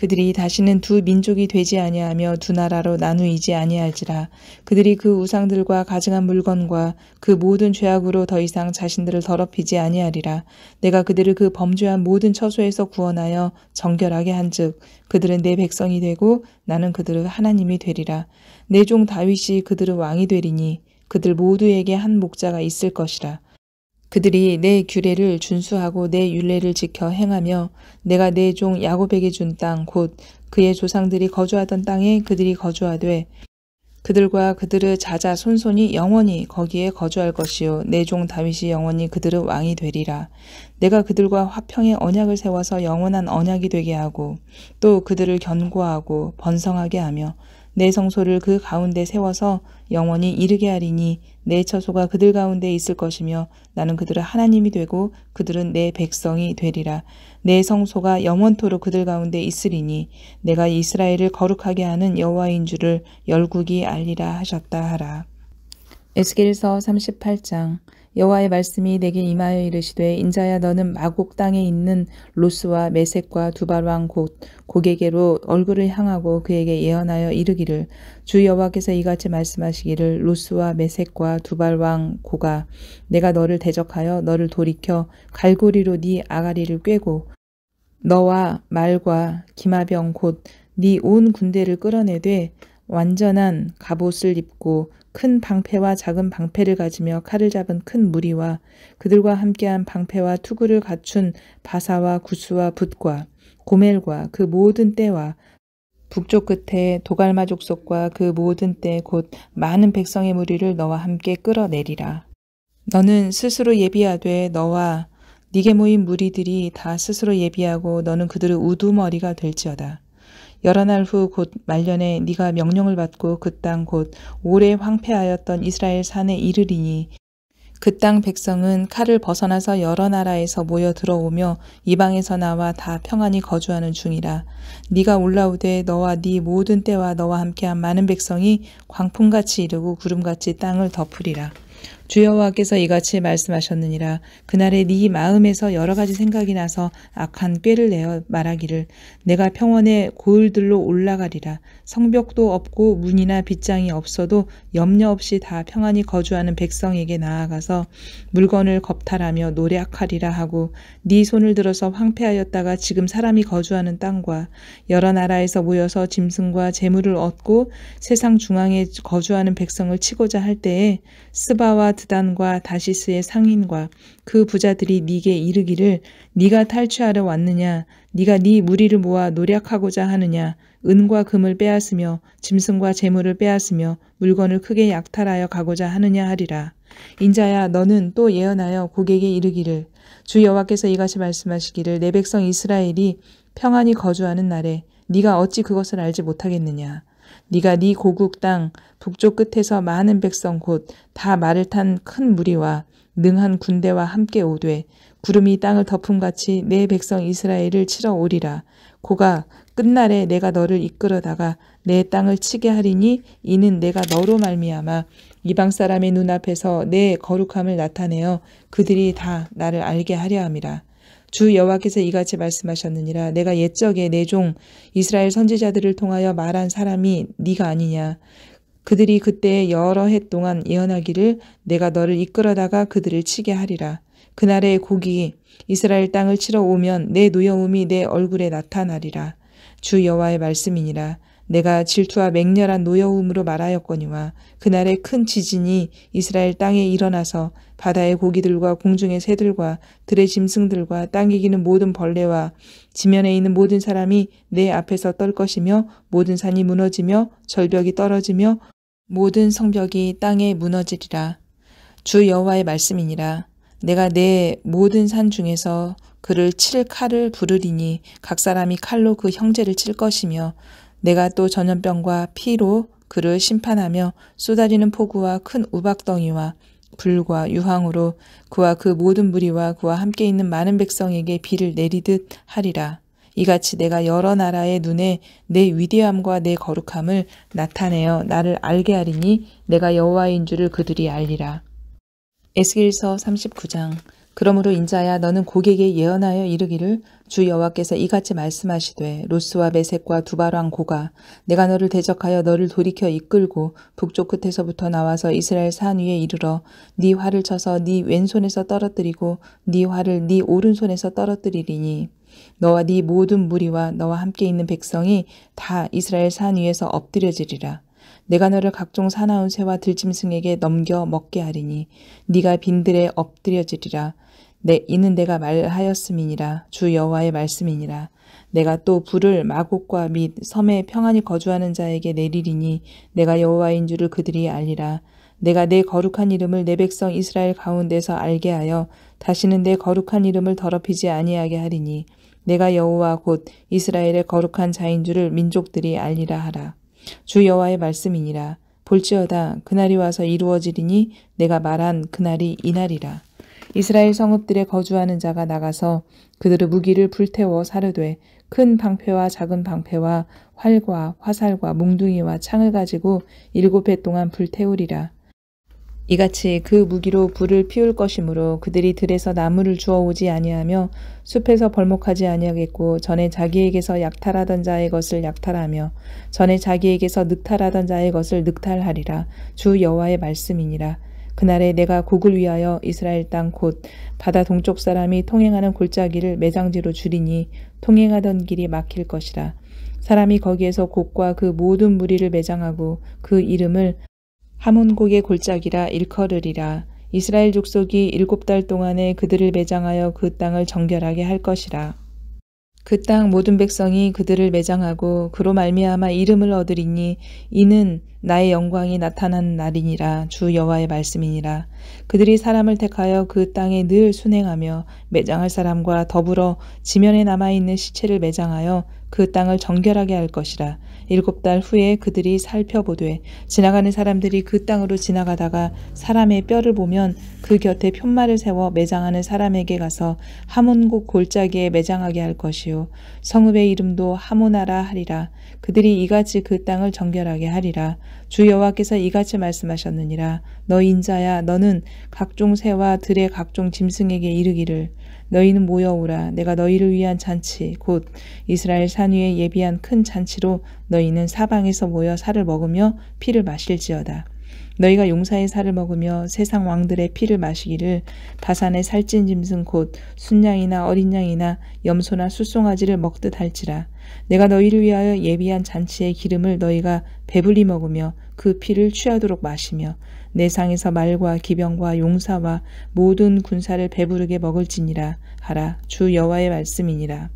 그들이 다시는 두 민족이 되지 아니하며 두 나라로 나누이지 아니할지라. 그들이 그 우상들과 가증한 물건과 그 모든 죄악으로 더 이상 자신들을 더럽히지 아니하리라. 내가 그들을 그 범죄한 모든 처소에서 구원하여 정결하게 한즉 그들은 내 백성이 되고 나는 그들의 하나님이 되리라. 내 종 다윗이 그들의 왕이 되리니 그들 모두에게 한 목자가 있을 것이라. 그들이 내 규례를 준수하고 내 율례를 지켜 행하며 내가 내 종 야곱에게 준 땅 곧 그의 조상들이 거주하던 땅에 그들이 거주하되 그들과 그들의 자자 손손이 영원히 거기에 거주할 것이요 내 종 다윗이 영원히 그들의 왕이 되리라. 내가 그들과 화평의 언약을 세워서 영원한 언약이 되게 하고 또 그들을 견고하고 번성하게 하며 내 성소를 그 가운데 세워서 영원히 이르게 하리니 내 처소가 그들 가운데 있을 것이며 나는 그들의 하나님이 되고 그들은 내 백성이 되리라. 내 성소가 영원토록 그들 가운데 있으리니 내가 이스라엘을 거룩하게 하는 여호와인 줄을 열국이 알리라 하셨다 하라. 에스겔서 38장. 여호와의 말씀이 내게 임하여 이르시되 인자야 너는 마곡 땅에 있는 로스와 메섹과 두발왕 곧 고게게로 얼굴을 향하고 그에게 예언하여 이르기를 주 여호와께서 이같이 말씀하시기를 로스와 메섹과 두발왕 고가 내가 너를 대적하여 너를 돌이켜 갈고리로 네 아가리를 꿰고 너와 말과 기마병 곧 네 온 군대를 끌어내되 완전한 갑옷을 입고 큰 방패와 작은 방패를 가지며 칼을 잡은 큰 무리와 그들과 함께한 방패와 투구를 갖춘 바사와 구스와 붓과 고멜과 그 모든 떼와 북쪽 끝에 도갈마 족속과 그 모든 떼 곧 많은 백성의 무리를 너와 함께 끌어내리라. 너는 스스로 예비하되 너와 네게 모인 무리들이 다 스스로 예비하고 너는 그들의 우두머리가 될지어다. 여러 날 후 곧 말년에 네가 명령을 받고 그 땅 곧 오래 황폐하였던 이스라엘 산에 이르리니 그 땅 백성은 칼을 벗어나서 여러 나라에서 모여 들어오며 이방에서 나와 다 평안히 거주하는 중이라. 네가 올라오되 너와 네 모든 때와 너와 함께한 많은 백성이 광풍같이 이르고 구름같이 땅을 덮으리라. 주 여호와께서 이같이 말씀하셨느니라. 그날에 네 마음에서 여러 가지 생각이 나서 악한 꾀를 내어 말하기를 내가 평원의 고을들로 올라가리라. 성벽도 없고 문이나 빗장이 없어도 염려 없이 다 평안히 거주하는 백성에게 나아가서 물건을 겁탈하며 노략하리라 하고 네 손을 들어서 황폐하였다가 지금 사람이 거주하는 땅과 여러 나라에서 모여서 짐승과 재물을 얻고 세상 중앙에 거주하는 백성을 치고자 할 때에 스바와 드단과 다시스의 상인과 그 부자들이 네게 이르기를 네가 탈취하러 왔느냐 네가 네 무리를 모아 노략하고자 하느냐 은과 금을 빼앗으며 짐승과 재물을 빼앗으며 물건을 크게 약탈하여 가고자 하느냐 하리라. 인자야 너는 또 예언하여 고객에게 이르기를 주 여호와께서 이같이 말씀하시기를 내 백성 이스라엘이 평안히 거주하는 날에 네가 어찌 그것을 알지 못하겠느냐. 네가 네 고국 땅 북쪽 끝에서 많은 백성 곧 다 말을 탄 큰 무리와 능한 군대와 함께 오되 구름이 땅을 덮음같이 내 백성 이스라엘을 치러 오리라. 고가 끝날에 내가 너를 이끌어다가 내 땅을 치게 하리니 이는 내가 너로 말미암아 이방 사람의 눈앞에서 내 거룩함을 나타내어 그들이 다 나를 알게 하려 함이라. 주 여호와께서 이같이 말씀하셨느니라. 내가 옛적에 내 종 이스라엘 선지자들을 통하여 말한 사람이 네가 아니냐. 그들이 그때 여러 해 동안 예언하기를 내가 너를 이끌어다가 그들을 치게 하리라. 그날의 곡이 이스라엘 땅을 치러 오면 내 노여움이 내 얼굴에 나타나리라. 주 여호와의 말씀이니라. 내가 질투와 맹렬한 노여움으로 말하였거니와 그날의 큰 지진이 이스라엘 땅에 일어나서 바다의 고기들과 공중의 새들과 들의 짐승들과 땅에 기는 모든 벌레와 지면에 있는 모든 사람이 내 앞에서 떨 것이며 모든 산이 무너지며 절벽이 떨어지며 모든 성벽이 땅에 무너지리라. 주 여호와의 말씀이니라. 내가 내 모든 산 중에서 그를 칠 칼을 부르리니 각 사람이 칼로 그 형제를 칠 것이며 내가 또 전염병과 피로 그를 심판하며 쏟아지는 폭우와 큰 우박덩이와 불과 유황으로 그와 그 모든 무리와 그와 함께 있는 많은 백성에게 비를 내리듯 하리라. 이같이 내가 여러 나라의 눈에 내 위대함과 내 거룩함을 나타내어 나를 알게 하리니 내가 여호와인 줄을 그들이 알리라. 에스겔서 39장. 그러므로 인자야 너는 고객에 예언하여 이르기를 주 여호와께서 이같이 말씀하시되 롯스와 메섹과 두바랑 고가 내가 너를 대적하여 너를 돌이켜 이끌고 북쪽 끝에서부터 나와서 이스라엘 산 위에 이르러 네 활을 쳐서 네 왼손에서 떨어뜨리고 네 활을 네 오른손에서 떨어뜨리리니 너와 네 모든 무리와 너와 함께 있는 백성이 다 이스라엘 산 위에서 엎드려지리라. 내가 너를 각종 사나운 새와 들짐승에게 넘겨 먹게 하리니 네가 빈들에 엎드려지리라. 이는 내가 말하였음이니라. 주 여호와의 말씀이니라. 내가 또 불을 마곡과 및 섬에 평안히 거주하는 자에게 내리리니 내가 여호와인 줄을 그들이 알리라. 내가 내 거룩한 이름을 내 백성 이스라엘 가운데서 알게 하여 다시는 내 거룩한 이름을 더럽히지 아니하게 하리니 내가 여호와 곧 이스라엘의 거룩한 자인 줄을 민족들이 알리라 하라. 주 여호와의 말씀이니라. 볼지어다 그날이 와서 이루어지리니 내가 말한 그날이 이날이라. 이스라엘 성읍들에 거주하는 자가 나가서 그들의 무기를 불태워 사르되 큰 방패와 작은 방패와 활과 화살과 몽둥이와 창을 가지고 7해 동안 불태우리라. 이같이 그 무기로 불을 피울 것이므로 그들이 들에서 나무를 주워오지 아니하며 숲에서 벌목하지 아니하겠고 전에 자기에게서 약탈하던 자의 것을 약탈하며 전에 자기에게서 늑탈하던 자의 것을 늑탈하리라. 주 여호와의 말씀이니라. 그날에 내가 곡을 위하여 이스라엘 땅 곧 바다 동쪽 사람이 통행하는 골짜기를 매장지로 줄이니 통행하던 길이 막힐 것이라. 사람이 거기에서 곡과 그 모든 무리를 매장하고 그 이름을 하몬곡의 골짜기라 일컬으리라. 이스라엘 족속이 7달 동안에 그들을 매장하여 그 땅을 정결하게 할 것이라. 그 땅 모든 백성이 그들을 매장하고 그로 말미암아 이름을 얻으리니 이는 나의 영광이 나타나는 날이니라. 주 여호와의 말씀이니라. 그들이 사람을 택하여 그 땅에 늘 순행하며 매장할 사람과 더불어 지면에 남아있는 시체를 매장하여 그 땅을 정결하게 할 것이라. 7달 후에 그들이 살펴보되 지나가는 사람들이 그 땅으로 지나가다가 사람의 뼈를 보면 그 곁에 푯말을 세워 매장하는 사람에게 가서 하몬곡 골짜기에 매장하게 할 것이요 성읍의 이름도 하모나라 하리라. 그들이 이같이 그 땅을 정결하게 하리라. 주 여호와께서 이같이 말씀하셨느니라. 너 인자야 너는 각종 새와 들의 각종 짐승에게 이르기를 너희는 모여오라. 내가 너희를 위한 잔치 곧 이스라엘 산 위에 예비한 큰 잔치로 너희는 사방에서 모여 살을 먹으며 피를 마실지어다. 너희가 용사의 살을 먹으며 세상 왕들의 피를 마시기를 바산의 살찐 짐승 곧 순양이나 어린 양이나 염소나 숫송아지를 먹듯 할지라. 내가 너희를 위하여 예비한 잔치의 기름을 너희가 배불리 먹으며 그 피를 취하도록 마시며 내 상에서 말과 기병과 용사와 모든 군사를 배부르게 먹을지니라 하라. 주 여호와의 말씀이니라.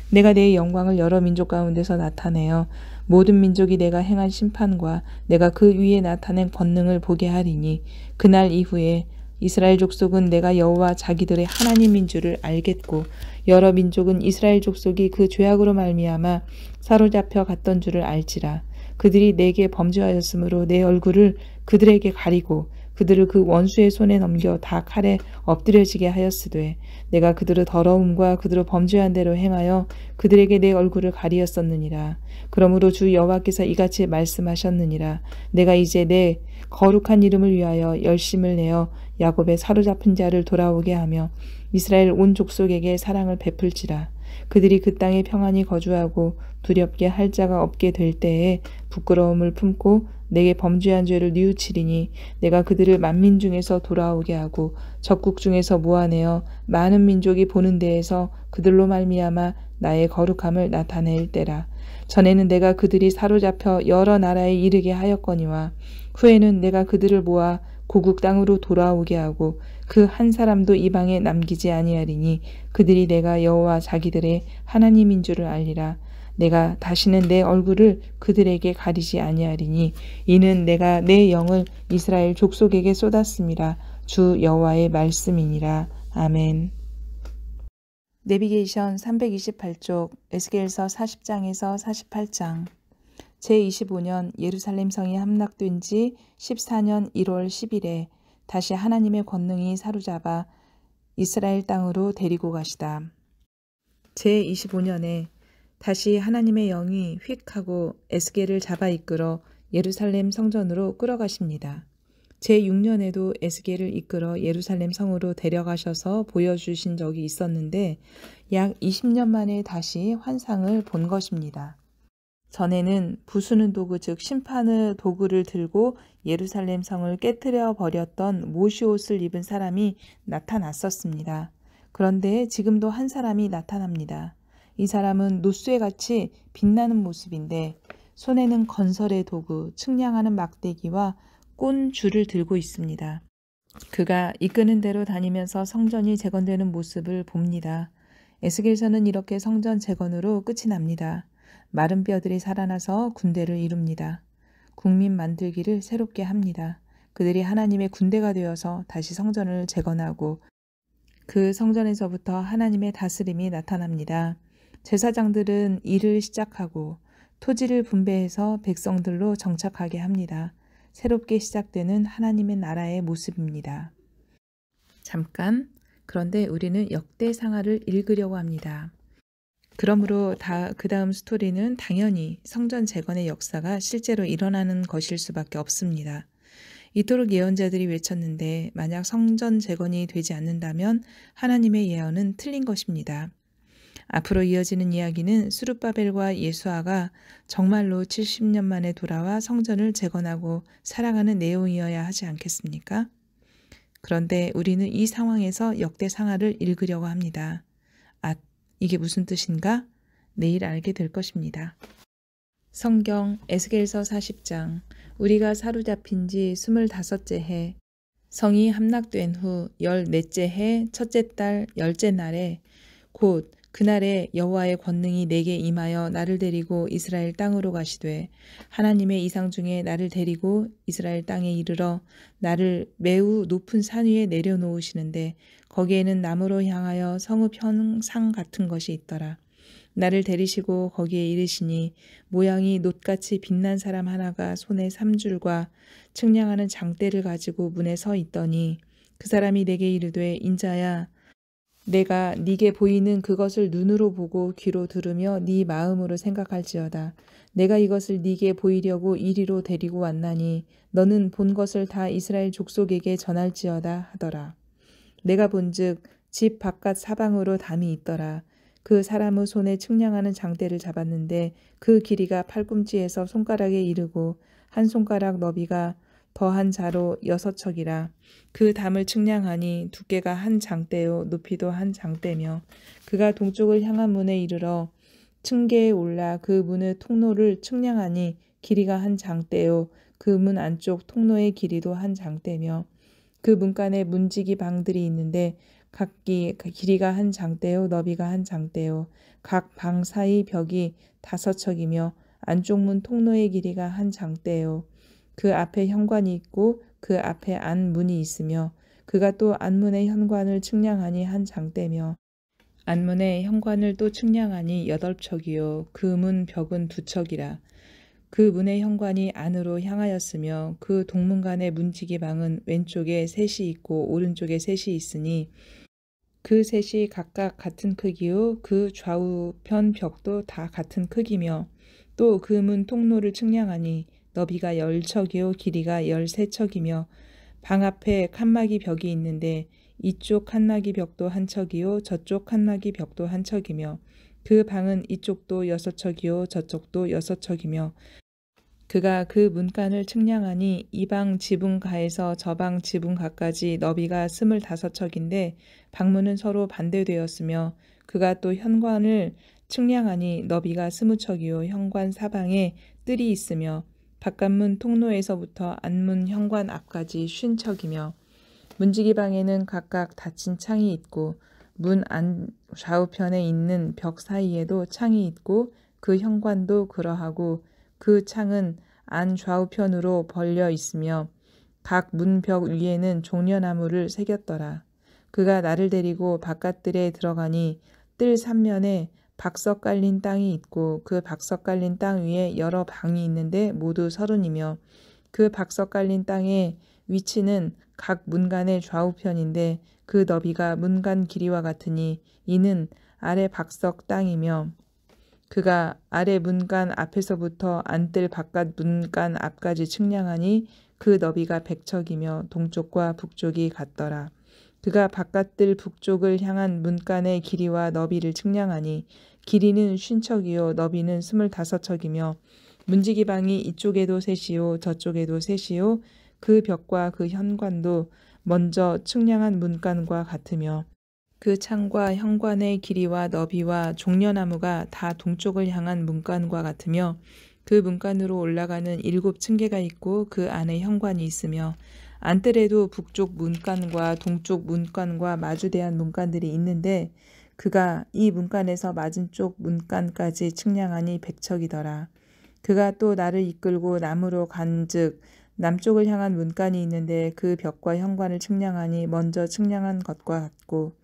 내가 내 영광을 여러 민족 가운데서 나타내어 모든 민족이 내가 행한 심판과 내가 그 위에 나타낸 권능을 보게 하리니 그날 이후에 이스라엘 족속은 내가 여호와 자기들의 하나님인 줄을 알겠고 여러 민족은 이스라엘 족속이 그 죄악으로 말미암아 사로잡혀 갔던 줄을 알지라. 그들이 내게 범죄하였으므로 내 얼굴을 그들에게 가리고 그들을 그 원수의 손에 넘겨 다 칼에 엎드려지게 하였으되 내가 그들의 더러움과 그들의 범죄한 대로 행하여 그들에게 내 얼굴을 가리었었느니라. 그러므로 주 여호와께서 이같이 말씀하셨느니라. 내가 이제 내 거룩한 이름을 위하여 열심을 내어 야곱의 사로잡힌 자를 돌아오게 하며 이스라엘 온 족속에게 사랑을 베풀지라. 그들이 그 땅에 평안히 거주하고 두렵게 할 자가 없게 될 때에 부끄러움을 품고 내게 범죄한 죄를 뉘우치리니 내가 그들을 만민 중에서 돌아오게 하고 적국 중에서 모아내어 많은 민족이 보는 데에서 그들로 말미암아 나의 거룩함을 나타낼 때라. 전에는 내가 그들이 사로잡혀 여러 나라에 이르게 하였거니와 후에는 내가 그들을 모아 고국 땅으로 돌아오게 하고 그 한 사람도 이방에 남기지 아니하리니 그들이 내가 여호와 자기들의 하나님인 줄을 알리라. 내가 다시는 내 얼굴을 그들에게 가리지 아니하리니 이는 내가 내 영을 이스라엘 족속에게 쏟았음이라. 주 여호와의 말씀이니라. 아멘. 내비게이션 328쪽 에스겔서 40장에서 48장. 제25년 예루살렘 성이 함락된 지 14년 1월 10일에 다시 하나님의 권능이 사로잡아 이스라엘 땅으로 데리고 가시다. 제25년에 다시 하나님의 영이 휙 하고 에스겔을 잡아 이끌어 예루살렘 성전으로 끌어가십니다. 제6년에도 에스겔을 이끌어 예루살렘 성으로 데려가셔서 보여주신 적이 있었는데 약 20년 만에 다시 환상을 본 것입니다. 전에는 부수는 도구 즉 심판의 도구를 들고 예루살렘 성을 깨뜨려 버렸던 모시옷을 입은 사람이 나타났었습니다. 그런데 지금도 한 사람이 나타납니다. 이 사람은 노쇠같이 빛나는 모습인데 손에는 건설의 도구, 측량하는 막대기와 꼰줄을 들고 있습니다. 그가 이끄는 대로 다니면서 성전이 재건되는 모습을 봅니다. 에스겔서는 이렇게 성전 재건으로 끝이 납니다. 마른 뼈들이 살아나서 군대를 이룹니다. 국민 만들기를 새롭게 합니다. 그들이 하나님의 군대가 되어서 다시 성전을 재건하고 그 성전에서부터 하나님의 다스림이 나타납니다. 제사장들은 일을 시작하고 토지를 분배해서 백성들로 정착하게 합니다. 새롭게 시작되는 하나님의 나라의 모습입니다. 잠깐, 그런데 우리는 역대상하를 읽으려고 합니다. 그러므로 그 다음 스토리는 당연히 성전 재건의 역사가 실제로 일어나는 것일 수밖에 없습니다. 이토록 예언자들이 외쳤는데 만약 성전 재건이 되지 않는다면 하나님의 예언은 틀린 것입니다. 앞으로 이어지는 이야기는 스룹바벨과 예수아가 정말로 70년 만에 돌아와 성전을 재건하고 살아가는 내용이어야 하지 않겠습니까? 그런데 우리는 이 상황에서 역대상하를 읽으려고 합니다. 이게 무슨 뜻인가? 내일 알게 될 것입니다. 성경 에스겔서 40장. 우리가 사로잡힌 지 25째 해, 성이 함락된 후 14째 해 첫째 달 10째 날에 곧 그날에 여호와의 권능이 내게 임하여 나를 데리고 이스라엘 땅으로 가시되 하나님의 이상 중에 나를 데리고 이스라엘 땅에 이르러 나를 매우 높은 산 위에 내려놓으시는데 거기에는 나무로 향하여 성읍 형상 같은 것이 있더라. 나를 데리시고 거기에 이르시니 모양이 놋같이 빛난 사람 하나가 손에 3줄과 측량하는 장대를 가지고 문에 서 있더니 그 사람이 내게 이르되 인자야 내가 네게 보이는 그것을 눈으로 보고 귀로 들으며 네 마음으로 생각할지어다. 내가 이것을 네게 보이려고 이리로 데리고 왔나니 너는 본 것을 다 이스라엘 족속에게 전할지어다 하더라. 내가 본즉 집 바깥 사방으로 담이 있더라. 그 사람의 손에 측량하는 장대를 잡았는데 그 길이가 팔꿈치에서 손가락에 이르고 한 손가락 너비가 더한 자로 6척이라. 그 담을 측량하니 두께가 한 장대요 높이도 한 장대며 그가 동쪽을 향한 문에 이르러 층계에 올라 그 문의 통로를 측량하니 길이가 한 장대요 그 문 안쪽 통로의 길이도 한 장대며 그 문간에 문지기 방들이 있는데 각기 길이가 한 장대요 너비가 한 장대요 각 방 사이 벽이 5척이며 안쪽 문 통로의 길이가 한 장대요 그 앞에 현관이 있고 그 앞에 안문이 있으며 그가 또 안문의 현관을 측량하니 한 장대며 안문의 현관을 또 측량하니 8척이요 그 문 벽은 2척이라. 그 문의 현관이 안으로 향하였으며 그 동문간의 문지기 방은 왼쪽에 셋이 있고 오른쪽에 셋이 있으니 그 셋이 각각 같은 크기요 그 좌우편 벽도 다 같은 크기며 또 그 문 통로를 측량하니 너비가 10척이요 길이가 13척이며 방 앞에 칸막이 벽이 있는데 이쪽 칸막이 벽도 한 척이요 저쪽 칸막이 벽도 한 척이며 그 방은 이쪽도 6척이요 저쪽도 6척이며 그가 그 문간을 측량하니 이 방 지붕가에서 저 방 지붕가까지 너비가 25척인데 방문은 서로 반대되었으며 그가 또 현관을 측량하니 너비가 20척이요 현관 사방에 뜰이 있으며 바깥문 통로에서부터 안문 현관 앞까지 50척이며 문지기방에는 각각 닫힌 창이 있고 문 안 좌우편에 있는 벽 사이에도 창이 있고 그 현관도 그러하고 그 창은 안 좌우편으로 벌려 있으며 각 문벽 위에는 종려나무를 새겼더라. 그가 나를 데리고 바깥들에 들어가니 뜰 3면에 박석 깔린 땅이 있고 그 박석 깔린 땅 위에 여러 방이 있는데 모두 30이며 그 박석 깔린 땅의 위치는 각 문간의 좌우편인데 그 너비가 문간 길이와 같으니 이는 아래 박석 땅이며 그가 아래 문간 앞에서부터 안뜰 바깥 문간 앞까지 측량하니 그 너비가 100척이며 동쪽과 북쪽이 같더라. 그가 바깥들 북쪽을 향한 문간의 길이와 너비를 측량하니 길이는 50척이요 너비는 25척이며 문지기방이 이쪽에도 셋이요 저쪽에도 셋이요 그 벽과 그 현관도 먼저 측량한 문간과 같으며 그 창과 현관의 길이와 너비와 종려나무가 다 동쪽을 향한 문간과 같으며 그 문간으로 올라가는 7층계가 있고 그 안에 현관이 있으며 안뜰에도 북쪽 문간과 동쪽 문간과 마주대한 문간들이 있는데 그가 이 문간에서 맞은쪽 문간까지 측량하니 100척이더라. 그가 또 나를 이끌고 남으로 간즉 남쪽을 향한 문간이 있는데 그 벽과 현관을 측량하니 먼저 측량한 것과 같고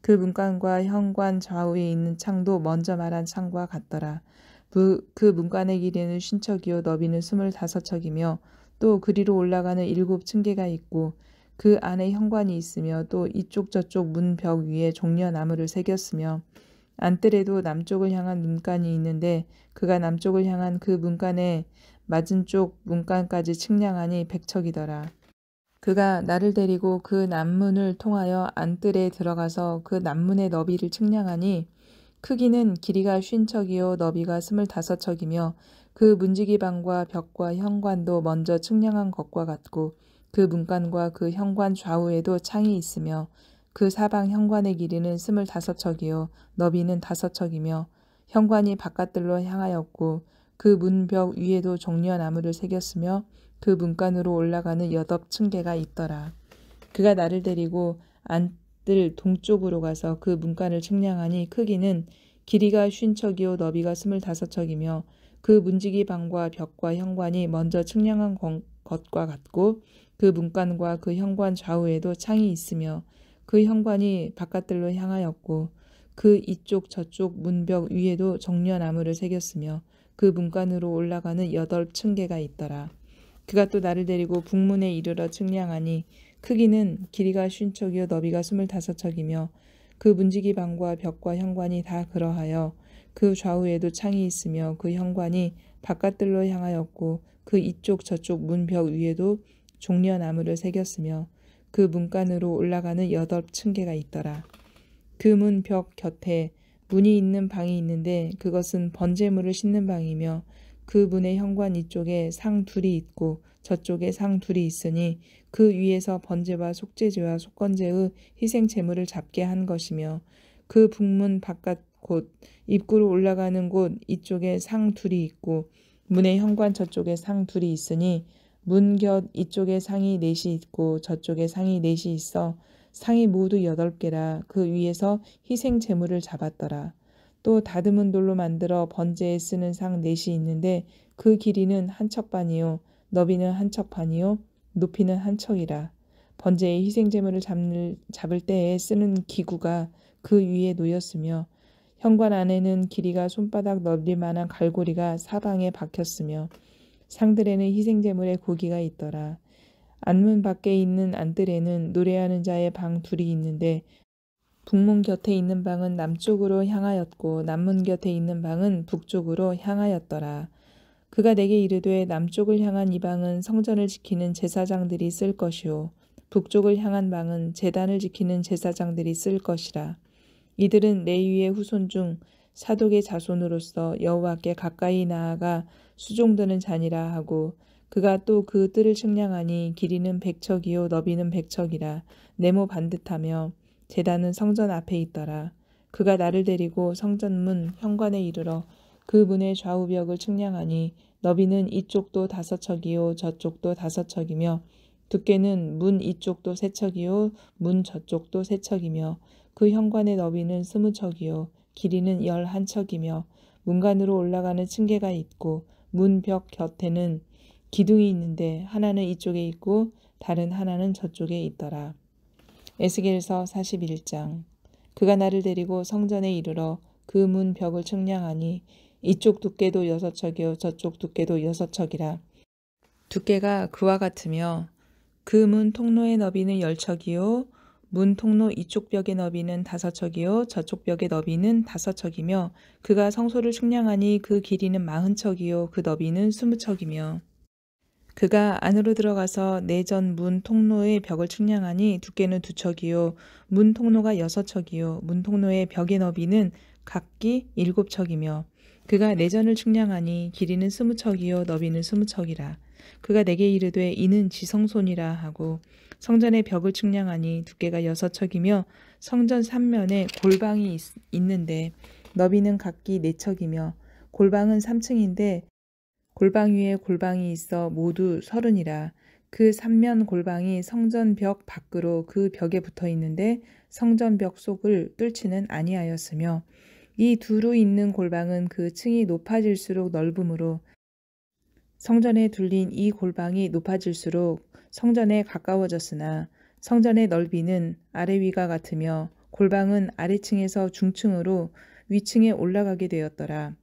그 문간과 현관 좌우에 있는 창도 먼저 말한 창과 같더라. 그 문간의 길이는 50척이요 너비는 25척이며 또 그리로 올라가는 7층계가 있고 그 안에 현관이 있으며 또 이쪽 저쪽 문벽 위에 종려나무를 새겼으며 안뜰에도 남쪽을 향한 문간이 있는데 그가 남쪽을 향한 그 문간의 맞은쪽 문간까지 측량하니 100척이더라. 그가 나를 데리고 그 남문을 통하여 안뜰에 들어가서 그 남문의 너비를 측량하니 크기는 길이가 50척이요 너비가 25척이며 그 문지기방과 벽과 현관도 먼저 측량한 것과 같고 그 문간과 그 현관 좌우에도 창이 있으며 그 사방 현관의 길이는 25척이요 너비는 5척이며 현관이 바깥들로 향하였고 그 문벽 위에도 종려나무를 새겼으며 그 문간으로 올라가는 8층계가 있더라. 그가 나를 데리고 안뜰 동쪽으로 가서 그 문간을 측량하니 크기는 길이가 50척이요 너비가 25척이며 그 문지기 방과 벽과 현관이 먼저 측량한 것과 같고 그 문간과 그 현관 좌우에도 창이 있으며 그 현관이 바깥들로 향하였고 그 이쪽 저쪽 문벽 위에도 종려나무를 새겼으며 그 문간으로 올라가는 8층계가 있더라. 그가 또 나를 데리고 북문에 이르러 측량하니 크기는 길이가 50척이요 너비가 25척이며 그 문지기 방과 벽과 현관이 다 그러하여 그 좌우에도 창이 있으며 그 현관이 바깥들로 향하였고 그 이쪽 저쪽 문벽 위에도 종려나무를 새겼으며 그 문간으로 올라가는 8층계가 있더라. 그 문벽 곁에 문이 있는 방이 있는데 그것은 번제물을 싣는 방이며 그 문의 현관 이쪽에 상 둘이 있고 저쪽에 상 둘이 있으니 그 위에서 번제와 속죄제와 속건제의 희생 제물을 잡게 한 것이며 그 북문 바깥 곳 입구로 올라가는 곳 이쪽에 상 둘이 있고 문의 현관 저쪽에 상 둘이 있으니 문 곁 이쪽에 상이 4이 있고 저쪽에 상이 4이 있어 상이 모두 8개라. 그 위에서 희생 제물을 잡았더라. 또 다듬은 돌로 만들어 번제에 쓰는 상 4이 있는데 그 길이는 1척반이요 너비는 1척반이요 높이는 1척이라. 번제의 희생제물을 잡을 때에 쓰는 기구가 그 위에 놓였으며 현관 안에는 길이가 손바닥 넓릴 만한 갈고리가 사방에 박혔으며 상들에는 희생제물의 고기가 있더라. 안문 밖에 있는 안뜰에는 노래하는 자의 방 둘이 있는데 북문 곁에 있는 방은 남쪽으로 향하였고 남문 곁에 있는 방은 북쪽으로 향하였더라. 그가 내게 이르되 남쪽을 향한 이 방은 성전을 지키는 제사장들이 쓸 것이요 북쪽을 향한 방은 제단을 지키는 제사장들이 쓸 것이라. 이들은 레위의 후손 중 사독의 자손으로서 여호와께 가까이 나아가 수종드는 자니라 하고 그가 또 그 뜰을 측량하니 길이는 100척이요 너비는 100척이라 네모 반듯하며 제단은 성전 앞에 있더라. 그가 나를 데리고 성전문 현관에 이르러 그 문의 좌우벽을 측량하니 너비는 이쪽도 5척이요 저쪽도 5척이며 두께는 문 이쪽도 3척이요 문 저쪽도 3척이며 그 현관의 너비는 20척이요 길이는 11척이며 문간으로 올라가는 층계가 있고 문벽 곁에는 기둥이 있는데 하나는 이쪽에 있고 다른 하나는 저쪽에 있더라. 에스겔서 41장. 그가 나를 데리고 성전에 이르러 그 문 벽을 측량하니 이쪽 두께도 6척이요 저쪽 두께도 6척이라. 두께가 그와 같으며 그 문 통로의 너비는 10척이요 문 통로 이쪽 벽의 너비는 5척이요 저쪽 벽의 너비는 5척이며 그가 성소를 측량하니 그 길이는 40척이요 그 너비는 20척이며 그가 안으로 들어가서 내전 문 통로의 벽을 측량하니 두께는 2척이요 문 통로가 6척이요 문 통로의 벽의 너비는 각기 7척이며 그가 내전을 측량하니 길이는 20척이요 너비는 20척이라. 그가 내게 이르되 이는 지성소니라 하고 성전의 벽을 측량하니 두께가 6척이며 성전 3면에 골방이 있는데 너비는 각기 4척이며 골방은 3층인데 골방 위에 골방이 있어 모두 30이라. 그 3면 골방이 성전 벽 밖으로 그 벽에 붙어 있는데 성전 벽 속을 뚫지는 아니하였으며 이 두루 있는 골방은 그 층이 높아질수록 넓으므로 성전에 둘린 이 골방이 높아질수록 성전에 가까워졌으나 성전의 넓이는 아래 위가 같으며 골방은 아래층에서 중층으로 위층에 올라가게 되었더라.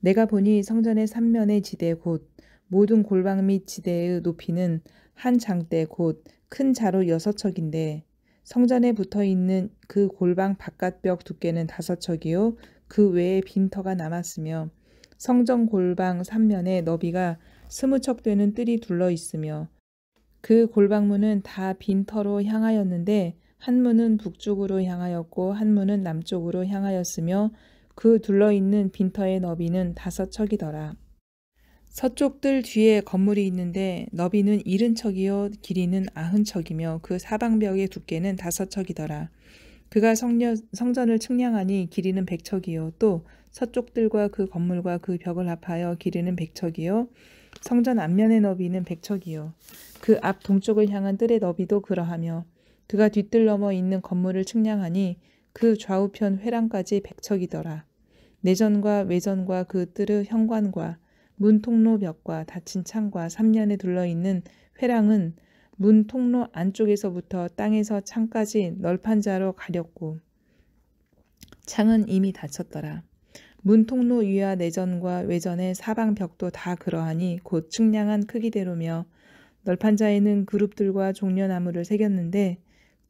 내가 보니 성전의 3면의 지대 곧 모든 골방 및 지대의 높이는 한 장대 곧 큰 자로 6척인데 성전에 붙어있는 그 골방 바깥벽 두께는 5척이요 그 외에 빈터가 남았으며 성전 골방 3면에 너비가 20척 되는 뜰이 둘러 있으며 그 골방문은 다 빈터로 향하였는데 한 문은 북쪽으로 향하였고 한 문은 남쪽으로 향하였으며 그 둘러있는 빈터의 너비는 5척이더라. 서쪽 뜰 뒤에 건물이 있는데 너비는 70척이요 길이는 90척이며 그 사방벽의 두께는 5척이더라. 그가 성전을 측량하니 길이는 100척이요 또 서쪽 뜰과 그 건물과 그 벽을 합하여 길이는 100척이요 성전 앞면의 너비는 100척이요 그 앞 동쪽을 향한 뜰의 너비도 그러하며 그가 뒷뜰 넘어 있는 건물을 측량하니 그 좌우편 회랑까지 100척이더라. 내전과 외전과 그 뜰의 현관과 문 통로 벽과 닫힌 창과 3면에 둘러있는 회랑은 문 통로 안쪽에서부터 땅에서 창까지 널판 자로 가렸고 창은 이미 닫혔더라. 문 통로 위와 내전과 외전의 사방 벽도 다 그러하니 곧 측량한 크기대로며 널판 자에는 그룹들과 종려나무를 새겼는데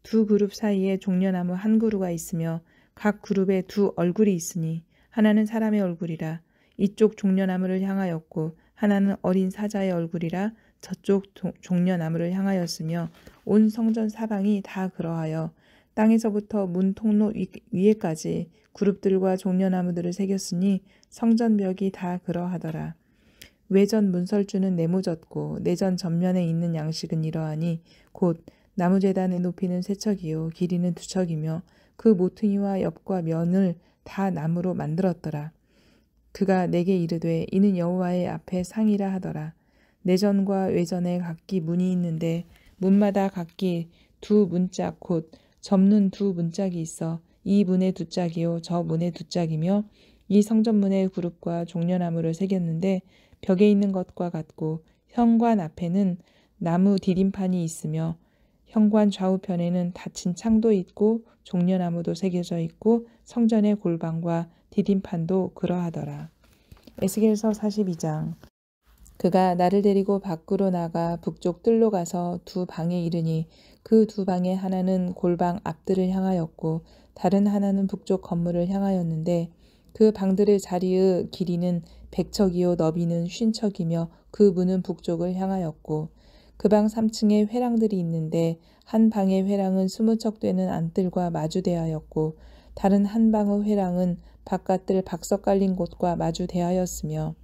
두 그룹 사이에 종려나무 한 그루가 있으며 각 그룹에 두 얼굴이 있으니 하나는 사람의 얼굴이라 이쪽 종려나무를 향하였고 하나는 어린 사자의 얼굴이라 저쪽 종려나무를 향하였으며 온 성전 사방이 다 그러하여 땅에서부터 문 통로 위에까지 그룹들과 종려나무들을 새겼으니 성전벽이 다 그러하더라. 외전 문설주는 네모졌고 내전 전면에 있는 양식은 이러하니 곧 나무제단의 높이는 3척이요 길이는 2척이며 그 모퉁이와 옆과 면을 다 나무로 만들었더라. 그가 내게 이르되 이는 여호와의 앞에 상이라 하더라. 내전과 외전에 각기 문이 있는데 문마다 각기 두 문짝 곧 접는 두 문짝이 있어 이 문에 2짝이요 저 문에 2짝이며 이 성전문의 그룹과 종려나무를 새겼는데 벽에 있는 것과 같고 현관 앞에는 나무 디딤판이 있으며 현관 좌우편에는 닫힌 창도 있고 종려나무도 새겨져 있고 성전의 골방과 디딤판도 그러하더라. 에스겔서 42장. 그가 나를 데리고 밖으로 나가 북쪽 뜰로 가서 두 방에 이르니 그 두 방의 하나는 골방 앞뜰을 향하였고 다른 하나는 북쪽 건물을 향하였는데 그 방들의 자리의 길이는 100척이요 너비는 50척이며 그 문은 북쪽을 향하였고 그 방 3층에 회랑들이 있는데 한 방의 회랑은 20척 되는 안뜰과 마주대하였고 다른 한 방의 회랑은 바깥뜰 박석 깔린 곳과 마주대하였으며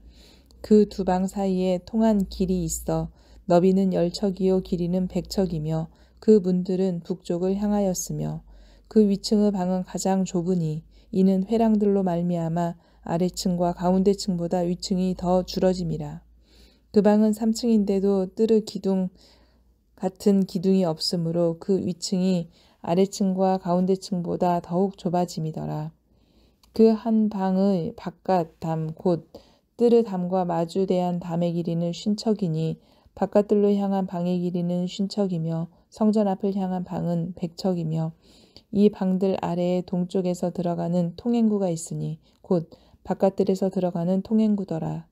그 두 방 사이에 통한 길이 있어 너비는 10척이요 길이는 100척이며 그 문들은 북쪽을 향하였으며 그 위층의 방은 가장 좁으니 이는 회랑들로 말미암아 아래층과 가운데층보다 위층이 더 줄어짐이라. 그 방은 3층인데도 뜰의 기둥 같은 기둥이 없으므로 그 위층이 아래층과 가운데층보다 더욱 좁아짐이더라. 그 한 방의 바깥 담 곧 뜰의 담과 마주대한 담의 길이는 50척이니 바깥뜰로 향한 방의 길이는 50척이며 성전 앞을 향한 방은 100척이며 이 방들 아래에 동쪽에서 들어가는 통행구가 있으니 곧 바깥뜰에서 들어가는 통행구더라.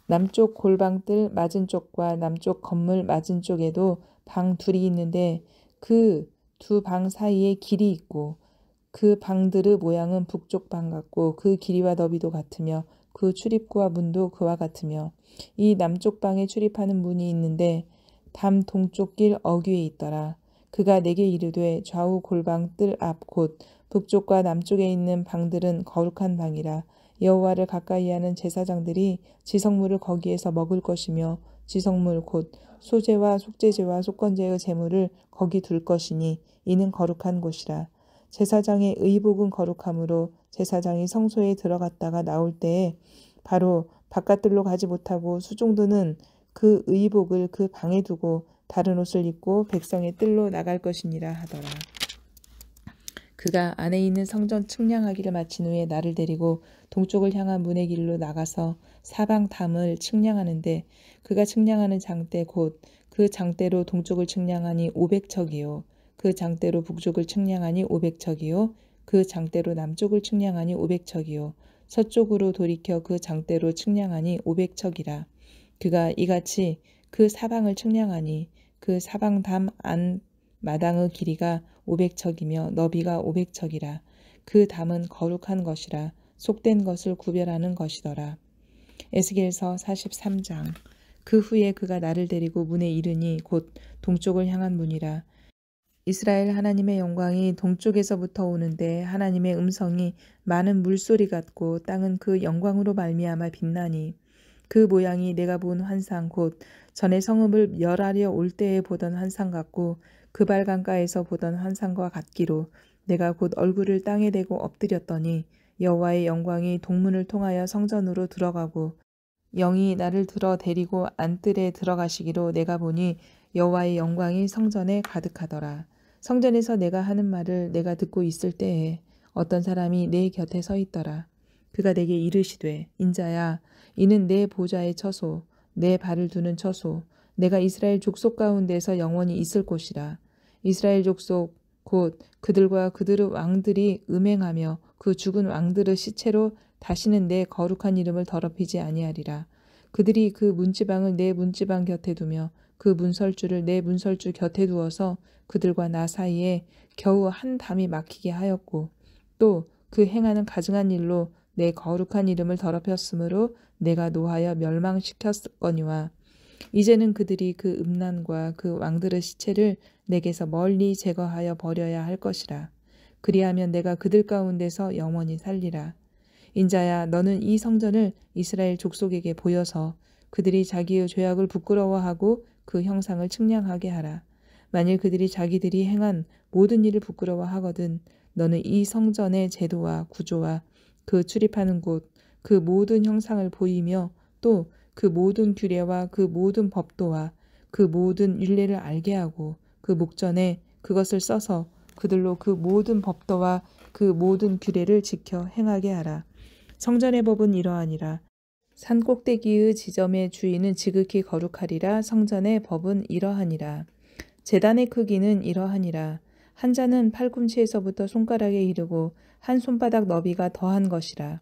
남쪽 골방뜰 맞은 쪽과 남쪽 건물 맞은 쪽에도 방 둘이 있는데 그 두 방 사이에 길이 있고 그 방들의 모양은 북쪽 방 같고 그 길이와 너비도 같으며 그 출입구와 문도 그와 같으며 이 남쪽 방에 출입하는 문이 있는데 담 동쪽 길 어귀에 있더라. 그가 내게 이르되 좌우 골방 뜰 앞 곧 북쪽과 남쪽에 있는 방들은 거룩한 방이라. 여호와를 가까이하는 제사장들이 지성물을 거기에서 먹을 것이며 지성물 곧 소제와 속죄제와 속건제의 제물을 거기 둘 것이니 이는 거룩한 곳이라. 제사장의 의복은 거룩하므로 제사장이 성소에 들어갔다가 나올 때에 바로 바깥들로 가지 못하고 수종들은 그 의복을 그 방에 두고 다른 옷을 입고 백성의 뜰로 나갈 것이니라 하더라. 그가 안에 있는 성전 측량하기를 마친 후에 나를 데리고 동쪽을 향한 문의 길로 나가서 사방 담을 측량하는데 그가 측량하는 장대 곧 그 장대로 동쪽을 측량하니 500척이요 그 장대로 북쪽을 측량하니 500척이요 그 장대로 남쪽을 측량하니 500척이요 서쪽으로 돌이켜 그 장대로 측량하니 500척이라. 그가 이같이 그 사방을 측량하니 그 사방 담 안 마당의 길이가 500척이며 너비가 500척이라. 그 담은 거룩한 것이라. 속된 것을 구별하는 것이더라. 에스겔서 43장. 그 후에 그가 나를 데리고 문에 이르니 곧 동쪽을 향한 문이라. 이스라엘 하나님의 영광이 동쪽에서부터 오는데 하나님의 음성이 많은 물소리 같고 땅은 그 영광으로 말미암아 빛나니 그 모양이 내가 본 환상 곧 전에 성읍을 멸하려 올 때에 보던 환상 같고 그발 강가에서 보던 환상과 같기로 내가 곧 얼굴을 땅에 대고 엎드렸더니 여호와의 영광이 동문을 통하여 성전으로 들어가고 영이 나를 들어 데리고 안뜰에 들어가시기로 내가 보니 여호와의 영광이 성전에 가득하더라. 성전에서 내가 하는 말을 내가 듣고 있을 때에 어떤 사람이 내 곁에 서 있더라. 그가 내게 이르시되 인자야 이는 내 보좌의 처소 내 발을 두는 처소 내가 이스라엘 족속 가운데서 영원히 있을 곳이라. 이스라엘 족속 곧 그들과 그들의 왕들이 음행하며 그 죽은 왕들의 시체로 다시는 내 거룩한 이름을 더럽히지 아니하리라. 그들이 그 문지방을 내 문지방 곁에 두며 그 문설주를 내 문설주 곁에 두어서 그들과 나 사이에 겨우 한 담이 막히게 하였고 또 그 행하는 가증한 일로 내 거룩한 이름을 더럽혔으므로 내가 노하여 멸망시켰거니와 이제는 그들이 그 음란과 그 왕들의 시체를 내게서 멀리 제거하여 버려야 할 것이라. 그리하면 내가 그들 가운데서 영원히 살리라. 인자야 너는 이 성전을 이스라엘 족속에게 보여서 그들이 자기의 죄악을 부끄러워하고 그 형상을 측량하게 하라. 만일 그들이 자기들이 행한 모든 일을 부끄러워하거든 너는 이 성전의 제도와 구조와 그 출입하는 곳, 그 모든 형상을 보이며 또 그 모든 규례와 그 모든 법도와 그 모든 율례를 알게 하고 그 목전에 그것을 써서 그들로 그 모든 법도와 그 모든 규례를 지켜 행하게 하라. 성전의 법은 이러하니라. 산 꼭대기의 지점의 주인은 지극히 거룩하리라. 성전의 법은 이러하니라. 제단의 크기는 이러하니라. 한 자는 팔꿈치에서부터 손가락에 이르고 한 손바닥 너비가 더한 것이라.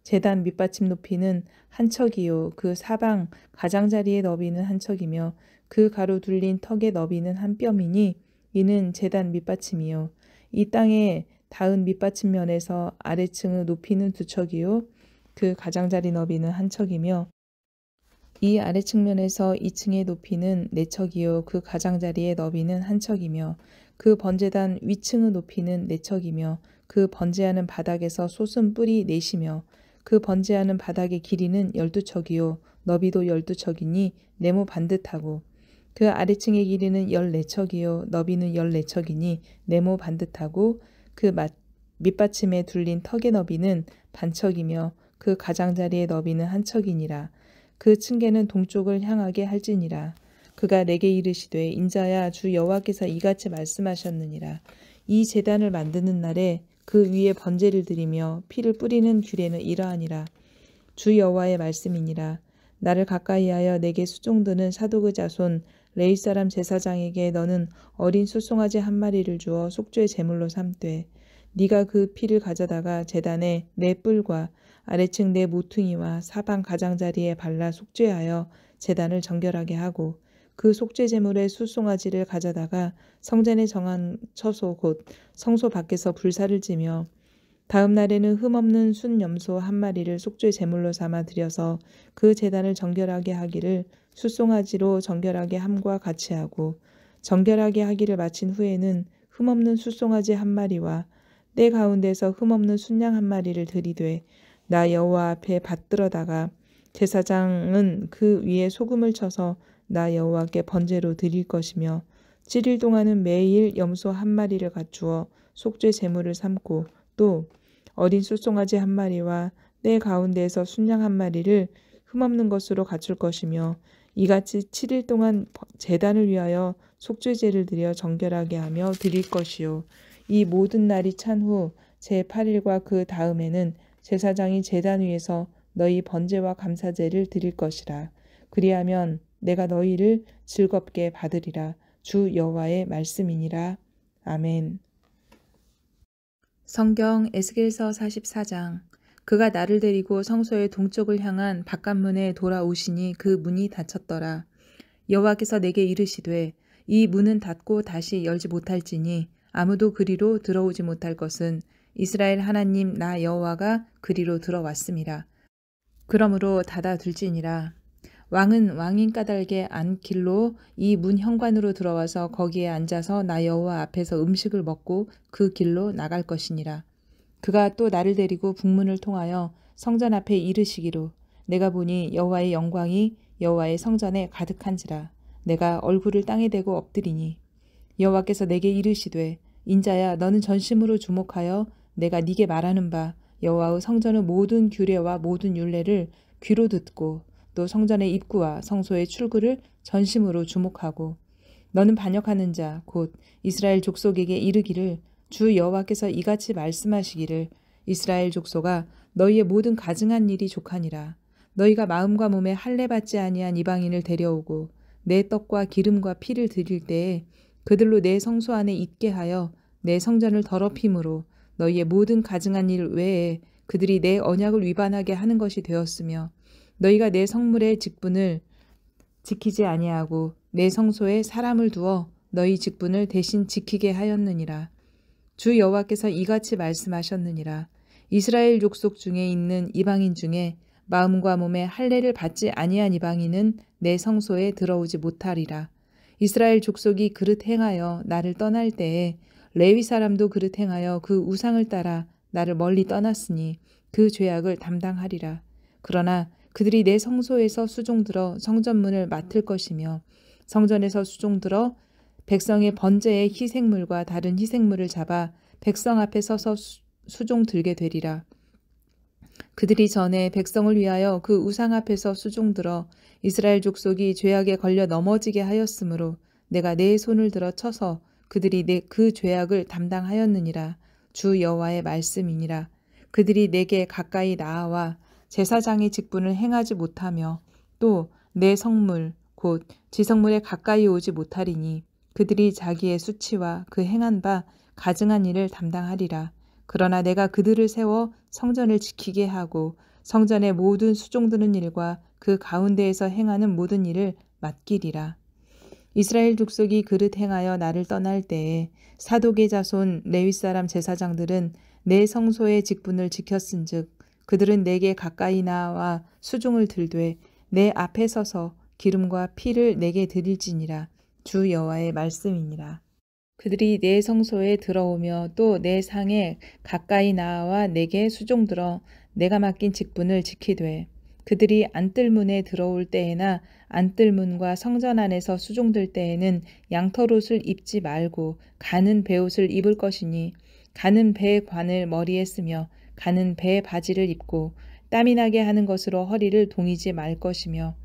제단 밑받침 높이는 한 척이요 그 사방 가장자리의 너비는 한 척이며 그 가로 둘린 턱의 너비는 한 뼘이니 이는 제단 밑받침이요 이 땅에 닿은 밑받침면에서 아래층의 높이는 두 척이요 그 가장자리 너비는 한 척이며 이 아래측면에서 2층의 높이는 4척이요 그 가장자리의 너비는 한 척이며 그 번제단 위층의 높이는 4척이며 그 번제하는 바닥에서 솟은 뿔이 4이며 그 번제하는 바닥의 길이는 12척이요 너비도 12척이니 네모 반듯하고 그 아래층의 길이는 14척이요 너비는 14척이니 네모 반듯하고 그 밑받침에 둘린 턱의 너비는 반척이며 그 가장자리의 너비는 한 척이니라. 그 층계는 동쪽을 향하게 할지니라. 그가 내게 이르시되 인자야 주 여호와께서 이같이 말씀하셨느니라. 이 제단을 만드는 날에 그 위에 번제를 드리며 피를 뿌리는 규례는 이러하니라. 주 여호와의 말씀이니라. 나를 가까이하여 내게 수종드는 사독의 자손 레위 사람 제사장에게 너는 어린 수송아지 한 마리를 주어 속죄 제물로 삼되 네가 그 피를 가져다가 제단에 내 뿔과 아래층 내 모퉁이와 사방 가장자리에 발라 속죄하여 제단을 정결하게 하고 그 속죄 제물의 수송아지를 가져다가 성전에 정한 처소 곧 성소 밖에서 불사를 지며 다음 날에는 흠없는 순 염소 한 마리를 속죄 제물로 삼아 드려서 그 제단을 정결하게 하기를 숫송아지로 정결하게 함과 같이 하고, 정결하게 하기를 마친 후에는 흠없는 숫송아지 한 마리와 때 가운데서 흠없는 순양 한 마리를 들이되 나 여호와 앞에 받들어다가 제사장은 그 위에 소금을 쳐서 나 여호와께 번제로 드릴 것이며, 7일 동안은 매일 염소 한 마리를 갖추어 속죄 제물을 삼고, 또 어린 숫송아지 한 마리와 때 가운데에서 순양 한 마리를 흠없는 것으로 갖출 것이며, 이같이 7일 동안 제단을 위하여 속죄제를 드려 정결하게 하며 드릴 것이요. 이 모든 날이 찬 후 제8일과 그 다음에는 제사장이 제단 위에서 너희 번제와 감사제를 드릴 것이라. 그리하면 내가 너희를 즐겁게 받으리라. 주 여호와의 말씀이니라. 아멘. 성경 에스겔서 44장. 그가 나를 데리고 성소의 동쪽을 향한 바깥문에 돌아오시니 그 문이 닫혔더라. 여호와께서 내게 이르시되 이 문은 닫고 다시 열지 못할지니 아무도 그리로 들어오지 못할 것은 이스라엘 하나님 나 여호와가 그리로 들어왔음이라. 그러므로 닫아둘지니라. 왕은 왕인 까닭에 안 길로 이 문 현관으로 들어와서 거기에 앉아서 나 여호와 앞에서 음식을 먹고 그 길로 나갈 것이니라. 그가 또 나를 데리고 북문을 통하여 성전 앞에 이르시기로 내가 보니 여호와의 영광이 여호와의 성전에 가득한지라. 내가 얼굴을 땅에 대고 엎드리니 여호와께서 내게 이르시되 인자야 너는 전심으로 주목하여 내가 네게 말하는 바 여호와의 성전의 모든 규례와 모든 율례를 귀로 듣고 또 성전의 입구와 성소의 출구를 전심으로 주목하고, 너는 반역하는 자 곧 이스라엘 족속에게 이르기를 주 여호와께서 이같이 말씀하시기를 이스라엘 족속아 너희의 모든 가증한 일이 족하니라. 너희가 마음과 몸에 할례 받지 아니한 이방인을 데려오고 내 떡과 기름과 피를 드릴 때에 그들로 내 성소 안에 있게 하여 내 성전을 더럽힘으로 너희의 모든 가증한 일 외에 그들이 내 언약을 위반하게 하는 것이 되었으며, 너희가 내 성물의 직분을 지키지 아니하고 내 성소에 사람을 두어 너희 직분을 대신 지키게 하였느니라. 주 여호와께서 이같이 말씀하셨느니라. 이스라엘 족속 중에 있는 이방인 중에 마음과 몸에 할례를 받지 아니한 이방인은 내 성소에 들어오지 못하리라. 이스라엘 족속이 그릇 행하여 나를 떠날 때에 레위 사람도 그릇 행하여 그 우상을 따라 나를 멀리 떠났으니 그 죄악을 담당하리라. 그러나 그들이 내 성소에서 수종들어 성전문을 맡을 것이며 성전에서 수종들어 백성의 번제의 희생물과 다른 희생물을 잡아 백성 앞에 서서 수종 들게 되리라. 그들이 전에 백성을 위하여 그 우상 앞에서 수종들어 이스라엘 족속이 죄악에 걸려 넘어지게 하였으므로 내가 내 손을 들어 쳐서 그들이 그 죄악을 담당하였느니라. 주 여호와의 말씀이니라. 그들이 내게 가까이 나아와 제사장의 직분을 행하지 못하며 또 내 성물 곧 지성물에 가까이 오지 못하리니 그들이 자기의 수치와 그 행한 바 가증한 일을 담당하리라. 그러나 내가 그들을 세워 성전을 지키게 하고 성전의 모든 수종드는 일과 그 가운데에서 행하는 모든 일을 맡기리라. 이스라엘 족속이 그릇 행하여 나를 떠날 때에 사독의 자손 레위 사람 제사장들은 내 성소의 직분을 지켰은즉 그들은 내게 가까이 나와 수종을 들되 내 앞에 서서 기름과 피를 내게 드릴지니라. 주 여호와의 말씀이니라. 그들이 내 성소에 들어오며 또 내 상에 가까이 나와 내게 수종들어 내가 맡긴 직분을 지키되, 그들이 안뜰문에 들어올 때에나 안뜰문과 성전 안에서 수종들 때에는 양털옷을 입지 말고 가는 베옷을 입을 것이니 가는 배 관을 머리에 쓰며 가는 배 바지를 입고 땀이 나게 하는 것으로 허리를 동이지 말 것이며,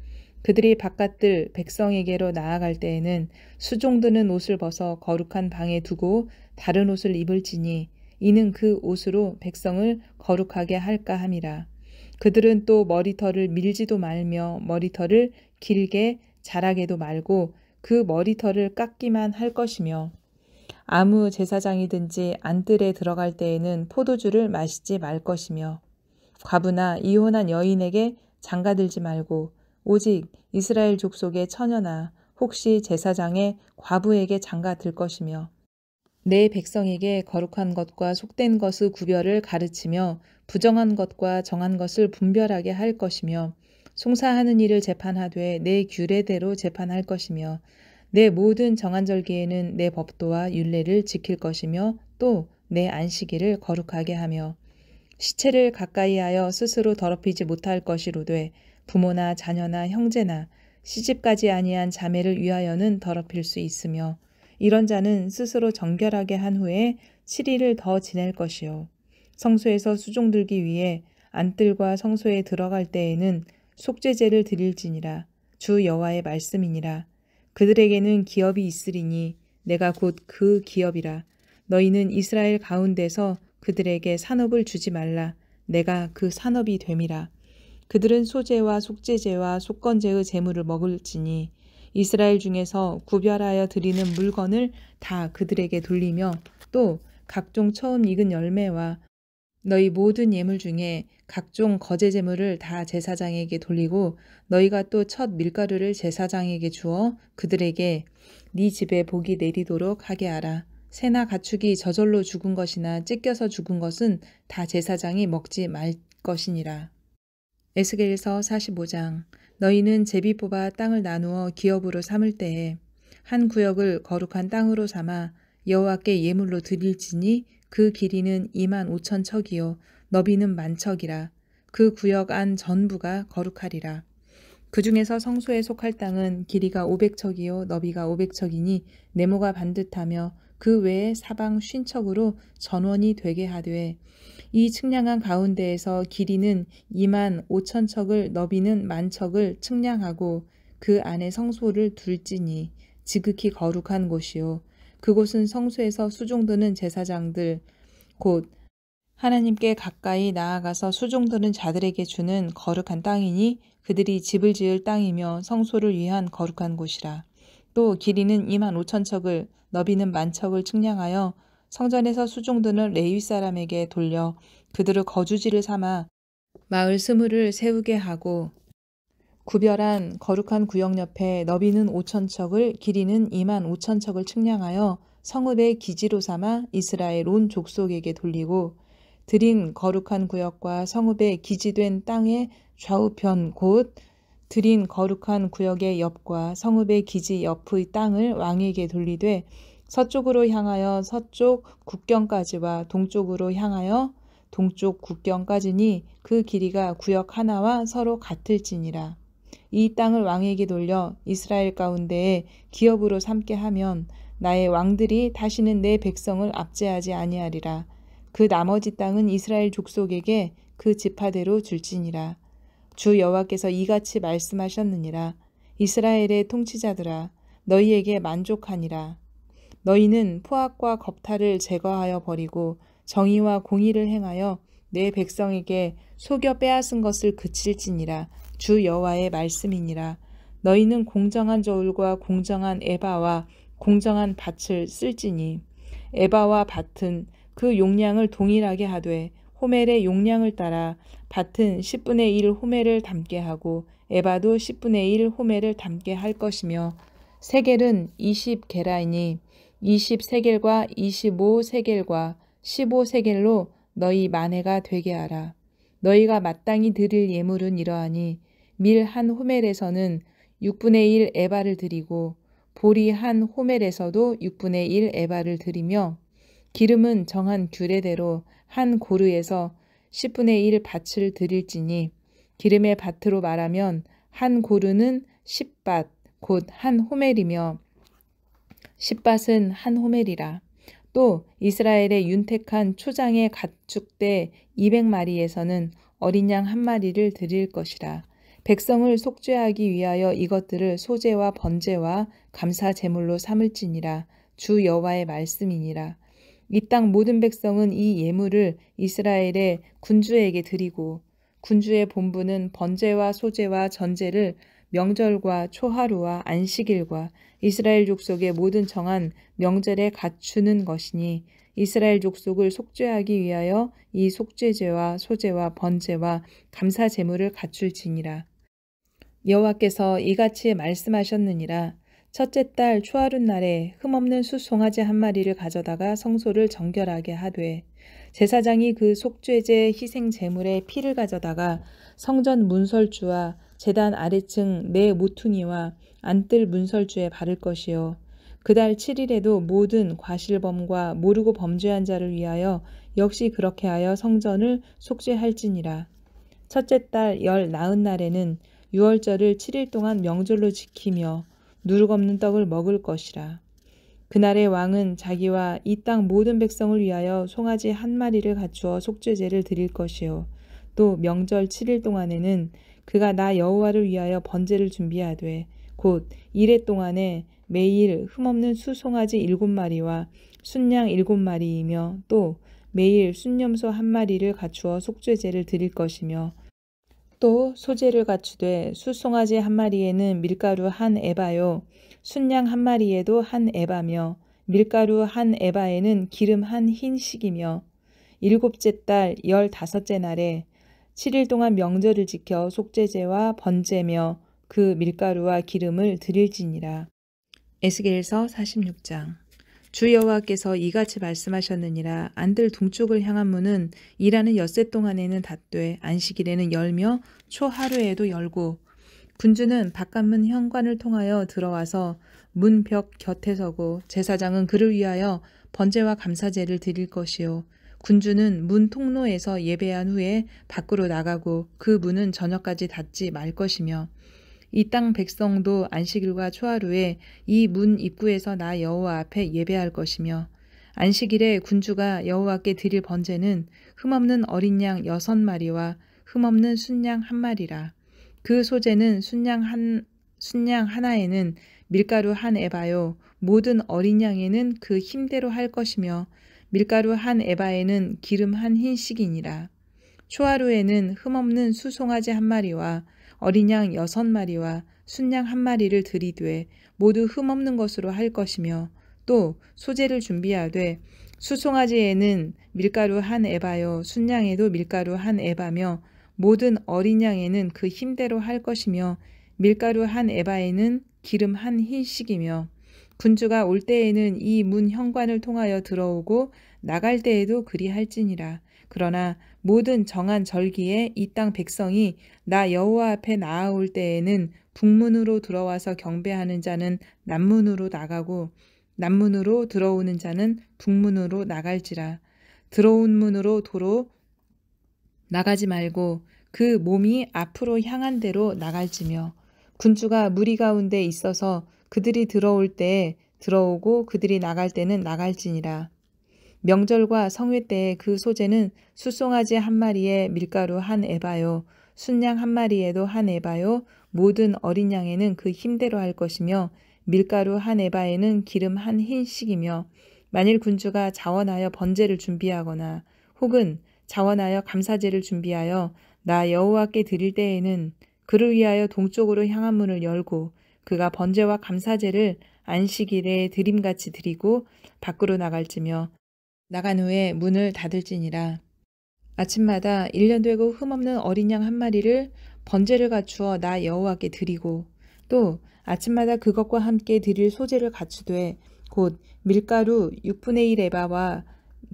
그들이 바깥들 백성에게로 나아갈 때에는 수종드는 옷을 벗어 거룩한 방에 두고 다른 옷을 입을지니 이는 그 옷으로 백성을 거룩하게 할까 함이라. 그들은 또 머리털을 밀지도 말며 머리털을 길게 자라게도 말고 그 머리털을 깎기만 할 것이며, 아무 제사장이든지 안뜰에 들어갈 때에는 포도주를 마시지 말 것이며, 과부나 이혼한 여인에게 장가들지 말고 오직 이스라엘 족속의 처녀나 혹시 제사장의 과부에게 장가들 것이며, 내 백성에게 거룩한 것과 속된 것의 구별을 가르치며 부정한 것과 정한 것을 분별하게 할 것이며 송사하는 일을 재판하되 내 규례대로 재판할 것이며 내 모든 정한 절기에는 내 법도와 율례를 지킬 것이며 또 내 안식일을 거룩하게 하며 시체를 가까이하여 스스로 더럽히지 못할 것이로되 부모나 자녀나 형제나 시집가지 아니한 자매를 위하여는 더럽힐 수 있으며 이런 자는 스스로 정결하게 한 후에 7일을 더 지낼 것이요 성소에서 수종 들기 위해 안뜰과 성소에 들어갈 때에는 속죄제를 드릴지니라. 주 여호와의 말씀이니라. 그들에게는 기업이 있으리니 내가 곧 그 기업이라. 너희는 이스라엘 가운데서 그들에게 산업을 주지 말라. 내가 그 산업이 됨이라. 그들은 소제와 속죄제와 속건제의 제물을 먹을지니 이스라엘 중에서 구별하여 드리는 물건을 다 그들에게 돌리며 또 각종 처음 익은 열매와 너희 모든 예물 중에 각종 거제 제물을 다 제사장에게 돌리고 너희가 또 첫 밀가루를 제사장에게 주어 그들에게 네 집에 복이 내리도록 하게 하라. 새나 가축이 저절로 죽은 것이나 찢겨서 죽은 것은 다 제사장이 먹지 말 것이니라. 에스겔서 45장. 너희는 제비 뽑아 땅을 나누어 기업으로 삼을 때에 한 구역을 거룩한 땅으로 삼아 여호와께 예물로 드릴지니 그 길이는 25,000척이요 너비는 10,000척이라. 그 구역 안 전부가 거룩하리라. 그 중에서 성소에 속할 땅은 길이가 500척이요 너비가 500척이니 네모가 반듯하며 그 외에 사방 50척으로 전원이 되게 하되 이 측량한 가운데에서 길이는 25,000척을 너비는 10,000척을 측량하고 그 안에 성소를 둘지니 지극히 거룩한 곳이요 그곳은 성소에서 수종드는 제사장들 곧 하나님께 가까이 나아가서 수종드는 자들에게 주는 거룩한 땅이니 그들이 집을 지을 땅이며 성소를 위한 거룩한 곳이라. 또 길이는 25,000척을 너비는 10,000척을 측량하여 성전에서 수종드는 레위 사람에게 돌려 그들을 거주지를 삼아 마을 스물을 세우게 하고 구별한 거룩한 구역 옆에 너비는 5,000척을 길이는 25,000척을 측량하여 성읍의 기지로 삼아 이스라엘 온 족속에게 돌리고 드린 거룩한 구역과 성읍의 기지된 땅의 좌우편 곧 드린 거룩한 구역의 옆과 성읍의 기지 옆의 땅을 왕에게 돌리되 서쪽으로 향하여 서쪽 국경까지와 동쪽으로 향하여 동쪽 국경까지니 그 길이가 구역 하나와 서로 같을지니라. 이 땅을 왕에게 돌려 이스라엘 가운데에 기업으로 삼게 하면 나의 왕들이 다시는 내 백성을 압제하지 아니하리라. 그 나머지 땅은 이스라엘 족속에게 그 지파대로 줄지니라. 주 여호와께서 이같이 말씀하셨느니라. 이스라엘의 통치자들아 너희에게 만족하니라. 너희는 포악과 겁탈을 제거하여 버리고 정의와 공의를 행하여 내 백성에게 속여 빼앗은 것을 그칠지니라. 주 여호와의 말씀이니라. 너희는 공정한 저울과 공정한 에바와 공정한 밭을 쓸지니 에바와 밭은 그 용량을 동일하게 하되 호멜의 용량을 따라 밭은 10분의 1 호멜을 담게 하고 에바도 10분의 1 호멜을 담게 할 것이며 세겔은 20게라이니 20세겔과 25세겔과 15세겔로 너희 만회가 되게 하라. 너희가 마땅히 드릴 예물은 이러하니 밀 한 호멜에서는 6분의 1 에바를 드리고 보리 한 호멜에서도 6분의 1 에바를 드리며 기름은 정한 규례대로 한 고르에서 10분의 1 밭을 드릴지니 기름의 밭으로 말하면 한 고르는 10밭 곧 한 호멜이며 10밭은 한 호멜이라. 또 이스라엘의 윤택한 초장의 가축대 200마리에서는 어린 양 1마리를 드릴 것이라. 백성을 속죄하기 위하여 이것들을 소제와 번제와 감사 제물로 삼을지니라. 주 여호와의 말씀이니라. 이 땅 모든 백성은 이 예물을 이스라엘의 군주에게 드리고 군주의 본부는 번제와 소제와 전제를 명절과 초하루와 안식일과 이스라엘 족속의 모든 정한 명절에 갖추는 것이니 이스라엘 족속을 속죄하기 위하여 이 속죄제와 소제와 번제와 감사 제물을 갖출지니라. 여호와께서 이같이 말씀하셨느니라. 첫째 달 초하룻 날에 흠없는 숫송아지 한 마리를 가져다가 성소를 정결하게 하되 제사장이 그 속죄제 희생 제물의 피를 가져다가 성전 문설주와 제단 아래층 네 모퉁이와 안뜰 문설주에 바를 것이요 그달 7일에도 모든 과실범과 모르고 범죄한 자를 위하여 역시 그렇게 하여 성전을 속죄할지니라. 첫째 달 열 나은 날에는 유월절을 7일 동안 명절로 지키며 누룩 없는 떡을 먹을 것이라. 그날의 왕은 자기와 이 땅 모든 백성을 위하여 송아지 한 마리를 갖추어 속죄제를 드릴 것이요 또 명절 7일 동안에는 그가 나 여호와를 위하여 번제를 준비하되 곧 이레 동안에 매일 흠없는 수송아지 7마리와 순양 7마리이며 또 매일 순염소 한 마리를 갖추어 속죄제를 드릴 것이며 또 소제를 갖추되 수송아지 한 마리에는 밀가루 한 에바요 순양 한 마리에도 한 에바며 밀가루 한 에바에는 기름 한 흰식이며 일곱째 달 15째 날에 7일 동안 명절을 지켜 속죄제와 번제며 그 밀가루와 기름을 드릴지니라. 에스겔서 46장. 주 여호와께서 이같이 말씀하셨느니라. 안들 동쪽을 향한 문은 일하는 엿새 동안에는 닫되 안식일에는 열며 초하루에도 열고 군주는 바깥문 현관을 통하여 들어와서 문 벽 곁에 서고 제사장은 그를 위하여 번제와 감사제를 드릴 것이요 군주는 문 통로에서 예배한 후에 밖으로 나가고 그 문은 저녁까지 닫지 말 것이며 이 땅 백성도 안식일과 초하루에 이 문 입구에서 나 여호와 앞에 예배할 것이며 안식일에 군주가 여호와께 드릴 번제는 흠없는 어린 양 6마리와 흠없는 순양 1마리라. 그 소제는 순양 하나에는 밀가루 한 에바요 모든 어린 양에는 그 힘대로 할 것이며 밀가루 한 에바에는 기름 한 흰식이니라. 초하루에는 흠없는 수송아지 1마리와 어린 양 6마리와 순양 1마리를 들이되 모두 흠없는 것으로 할 것이며 또 소제를 준비하되 수송아지에는 밀가루 한 에바요 순양에도 밀가루 한 에바며 모든 어린 양에는 그 힘대로 할 것이며 밀가루 한 에바에는 기름 한 흰식이며 군주가 올 때에는 이 문 현관을 통하여 들어오고 나갈 때에도 그리할지니라. 그러나 모든 정한 절기에 이 땅 백성이 나 여호와 앞에 나아올 때에는 북문으로 들어와서 경배하는 자는 남문으로 나가고 남문으로 들어오는 자는 북문으로 나갈지라. 들어온 문으로 도로 나가지 말고 그 몸이 앞으로 향한 대로 나갈지며 군주가 무리 가운데 있어서 그들이 들어올 때에 들어오고 그들이 나갈 때는 나갈지니라. 명절과 성회 때에 그 소제는 수송아지 1마리에 밀가루 한 에바요 순양 1마리에도 한 에바요 모든 어린 양에는 그 힘대로 할 것이며 밀가루 한 에바에는 기름 한 흰식이며 만일 군주가 자원하여 번제를 준비하거나 혹은 자원하여 감사제를 준비하여 나 여호와께 드릴 때에는 그를 위하여 동쪽으로 향한 문을 열고 그가 번제와 감사제를 안식일에 드림같이 드리고 밖으로 나갈지며 나간 후에 문을 닫을지니라. 아침마다 1년 되고 흠없는 어린 양 1마리를 번제를 갖추어 나 여호와께 드리고 또 아침마다 그것과 함께 드릴 소제를 갖추되 곧 밀가루 6분의 1 에바와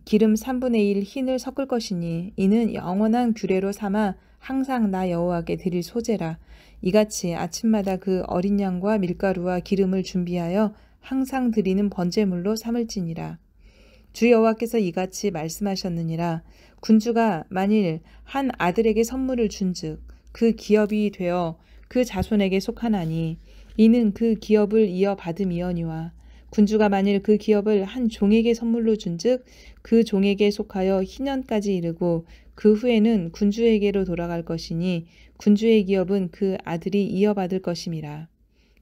기름 3분의 1 흰을 섞을 것이니 이는 영원한 규례로 삼아 항상 나 여호와께 드릴 소제라. 이같이 아침마다 그 어린 양과 밀가루와 기름을 준비하여 항상 드리는 번제물로 삼을지니라. 주 여호와께서 이같이 말씀하셨느니라. 군주가 만일 한 아들에게 선물을 준즉 그 기업이 되어 그 자손에게 속하나니 이는 그 기업을 이어받음이거니와 군주가 만일 그 기업을 한 종에게 선물로 준즉 그 종에게 속하여 희년까지 이르고 그 후에는 군주에게로 돌아갈 것이니 군주의 기업은 그 아들이 이어받을 것임이라.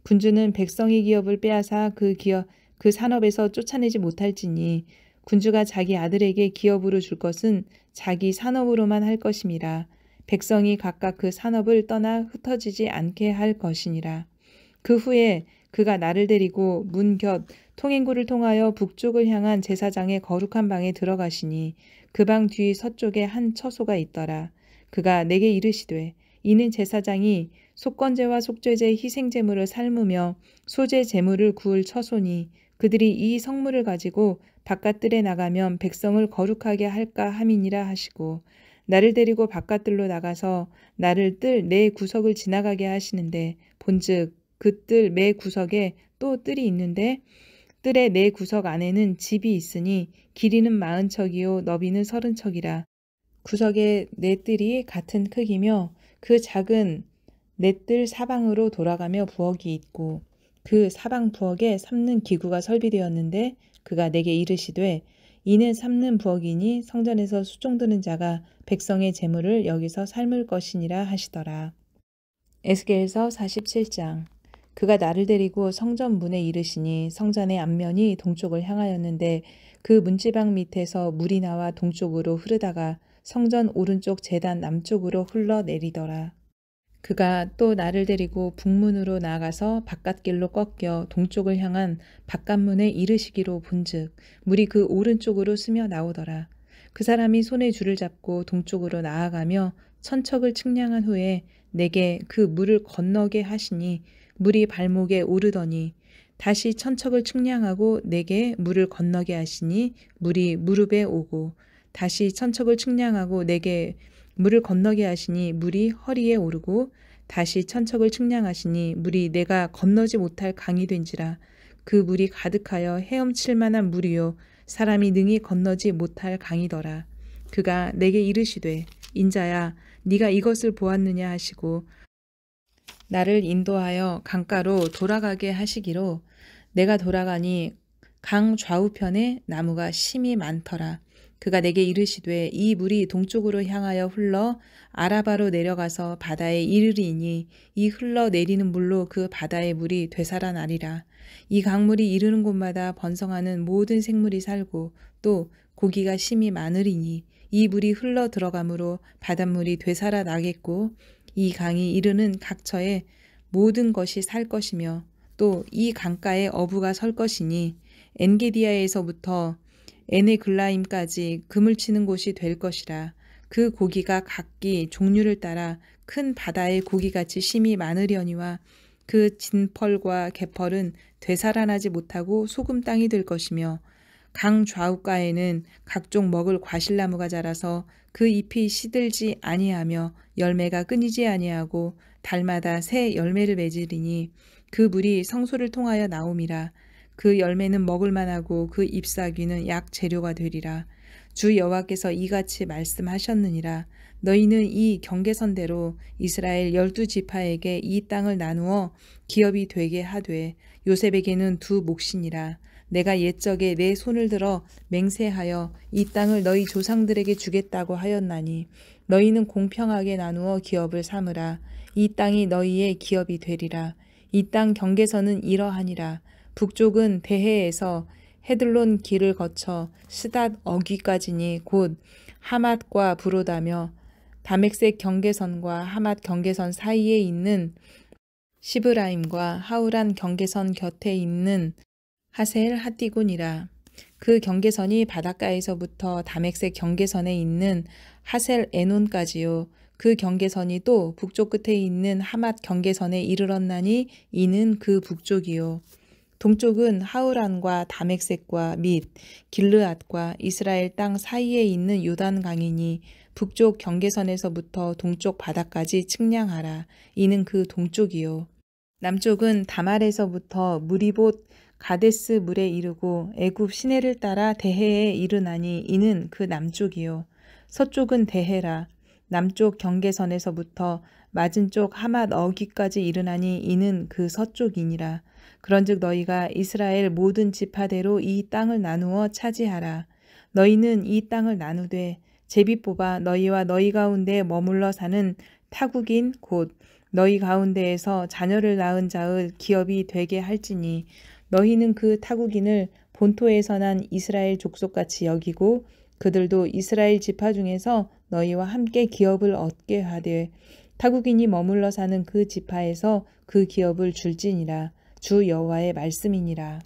군주는 백성의 기업을 빼앗아 그 산업에서 쫓아내지 못할지니 군주가 자기 아들에게 기업으로 줄 것은 자기 산업으로만 할 것임이라. 백성이 각각 그 산업을 떠나 흩어지지 않게 할 것이니라. 그 후에 그가 나를 데리고 문 곁 통행구를 통하여 북쪽을 향한 제사장의 거룩한 방에 들어가시니 그 방 뒤 서쪽에 한 처소가 있더라. 그가 내게 이르시되 이는 제사장이 속건제와 속죄제 희생제물을 삶으며 소제 제물을 구울 처소니 그들이 이 성물을 가지고 바깥들에 나가면 백성을 거룩하게 할까 함이니라 하시고 나를 데리고 바깥들로 나가서 나를 뜰 내 구석을 지나가게 하시는데 본즉 그 뜰 매 구석에 또 뜰이 있는데 뜰의 내 구석 안에는 집이 있으니 길이는 40척이요 너비는 30척이라. 구석의 네 뜰이 같은 크기며 그 작은 네 뜰 사방으로 돌아가며 부엌이 있고 그 사방 부엌에 삶는 기구가 설비되었는데 그가 내게 이르시되 이는 삶는 부엌이니 성전에서 수종드는 자가 백성의 재물을 여기서 삶을 것이니라 하시더라. 에스겔서 47장. 그가 나를 데리고 성전 문에 이르시니 성전의 앞면이 동쪽을 향하였는데 그 문지방 밑에서 물이 나와 동쪽으로 흐르다가 성전 오른쪽 제단 남쪽으로 흘러내리더라. 그가 또 나를 데리고 북문으로 나아가서 바깥길로 꺾여 동쪽을 향한 바깥문에 이르시기로 본즉 물이 그 오른쪽으로 스며 나오더라. 그 사람이 손에 줄을 잡고 동쪽으로 나아가며 천척을 측량한 후에 내게 그 물을 건너게 하시니 물이 발목에 오르더니 다시 천척을 측량하고 내게 물을 건너게 하시니 물이 무릎에 오고 다시 천척을 측량하고 내게 물을 건너게 하시니 물이 허리에 오르고 다시 천척을 측량하시니 물이 내가 건너지 못할 강이 된지라. 그 물이 가득하여 헤엄칠 만한 물이요 사람이 능히 건너지 못할 강이더라. 그가 내게 이르시되 인자야 네가 이것을 보았느냐 하시고 나를 인도하여 강가로 돌아가게 하시기로 내가 돌아가니 강 좌우편에 나무가 심이 많더라. 그가 내게 이르시되 이 물이 동쪽으로 향하여 흘러 아라바로 내려가서 바다에 이르리니 이 흘러내리는 물로 그 바다의 물이 되살아나리라. 이 강물이 이르는 곳마다 번성하는 모든 생물이 살고 또 고기가 심이 많으리니 이 물이 흘러 들어가므로 바닷물이 되살아나겠고 이 강이 이르는 각처에 모든 것이 살 것이며 또 이 강가에 어부가 설 것이니 엔게디아에서부터 에네글라임까지 그물 치는 곳이 될 것이라. 그 고기가 각기 종류를 따라 큰 바다의 고기같이 심이 많으려니와 그 진펄과 개펄은 되살아나지 못하고 소금 땅이 될 것이며 강 좌우가에는 각종 먹을 과실나무가 자라서 그 잎이 시들지 아니하며 열매가 끊이지 아니하고 달마다 새 열매를 맺으리니 그 물이 성소를 통하여 나옴이라. 그 열매는 먹을 만하고 그 잎사귀는 약 재료가 되리라. 주 여호와께서 이같이 말씀하셨느니라. 너희는 이 경계선대로 이스라엘 12지파에게 이 땅을 나누어 기업이 되게 하되 요셉에게는 두 몫이니라. 내가 옛적에 내 손을 들어 맹세하여 이 땅을 너희 조상들에게 주겠다고 하였나니 너희는 공평하게 나누어 기업을 삼으라. 이 땅이 너희의 기업이 되리라. 이 땅 경계선은 이러하니라. 북쪽은 대해에서 헤들론 길을 거쳐 스닷 어귀까지니 곧 하맛과 브로다며 다멕색 경계선과 하맛 경계선 사이에 있는 시브라임과 하우란 경계선 곁에 있는 하셀 핫디곤이라. 그 경계선이 바닷가에서부터 다멕색 경계선에 있는 하셀 에논까지요. 그 경계선이 또 북쪽 끝에 있는 하맛 경계선에 이르렀나니 이는 그 북쪽이요. 동쪽은 하우란과 다멕색과 및 길르앗과 이스라엘 땅 사이에 있는 요단강이니 북쪽 경계선에서부터 동쪽 바다까지 측량하라. 이는 그 동쪽이요. 남쪽은 다말에서부터 무리봇 가데스 물에 이르고 애굽 시내를 따라 대해에 이르나니 이는 그 남쪽이요. 서쪽은 대해라. 남쪽 경계선에서부터 맞은쪽 하맛 어귀까지 이르나니 이는 그 서쪽이니라. 그런즉 너희가 이스라엘 모든 지파대로 이 땅을 나누어 차지하라. 너희는 이 땅을 나누되 제비 뽑아 너희와 너희 가운데 머물러 사는 타국인 곧 너희 가운데에서 자녀를 낳은 자의 기업이 되게 할지니 너희는 그 타국인을 본토에서 난 이스라엘 족속같이 여기고 그들도 이스라엘 지파 중에서 너희와 함께 기업을 얻게 하되 타국인이 머물러 사는 그 지파에서 그 기업을 줄지니라. 주 여호와의 말씀이니라.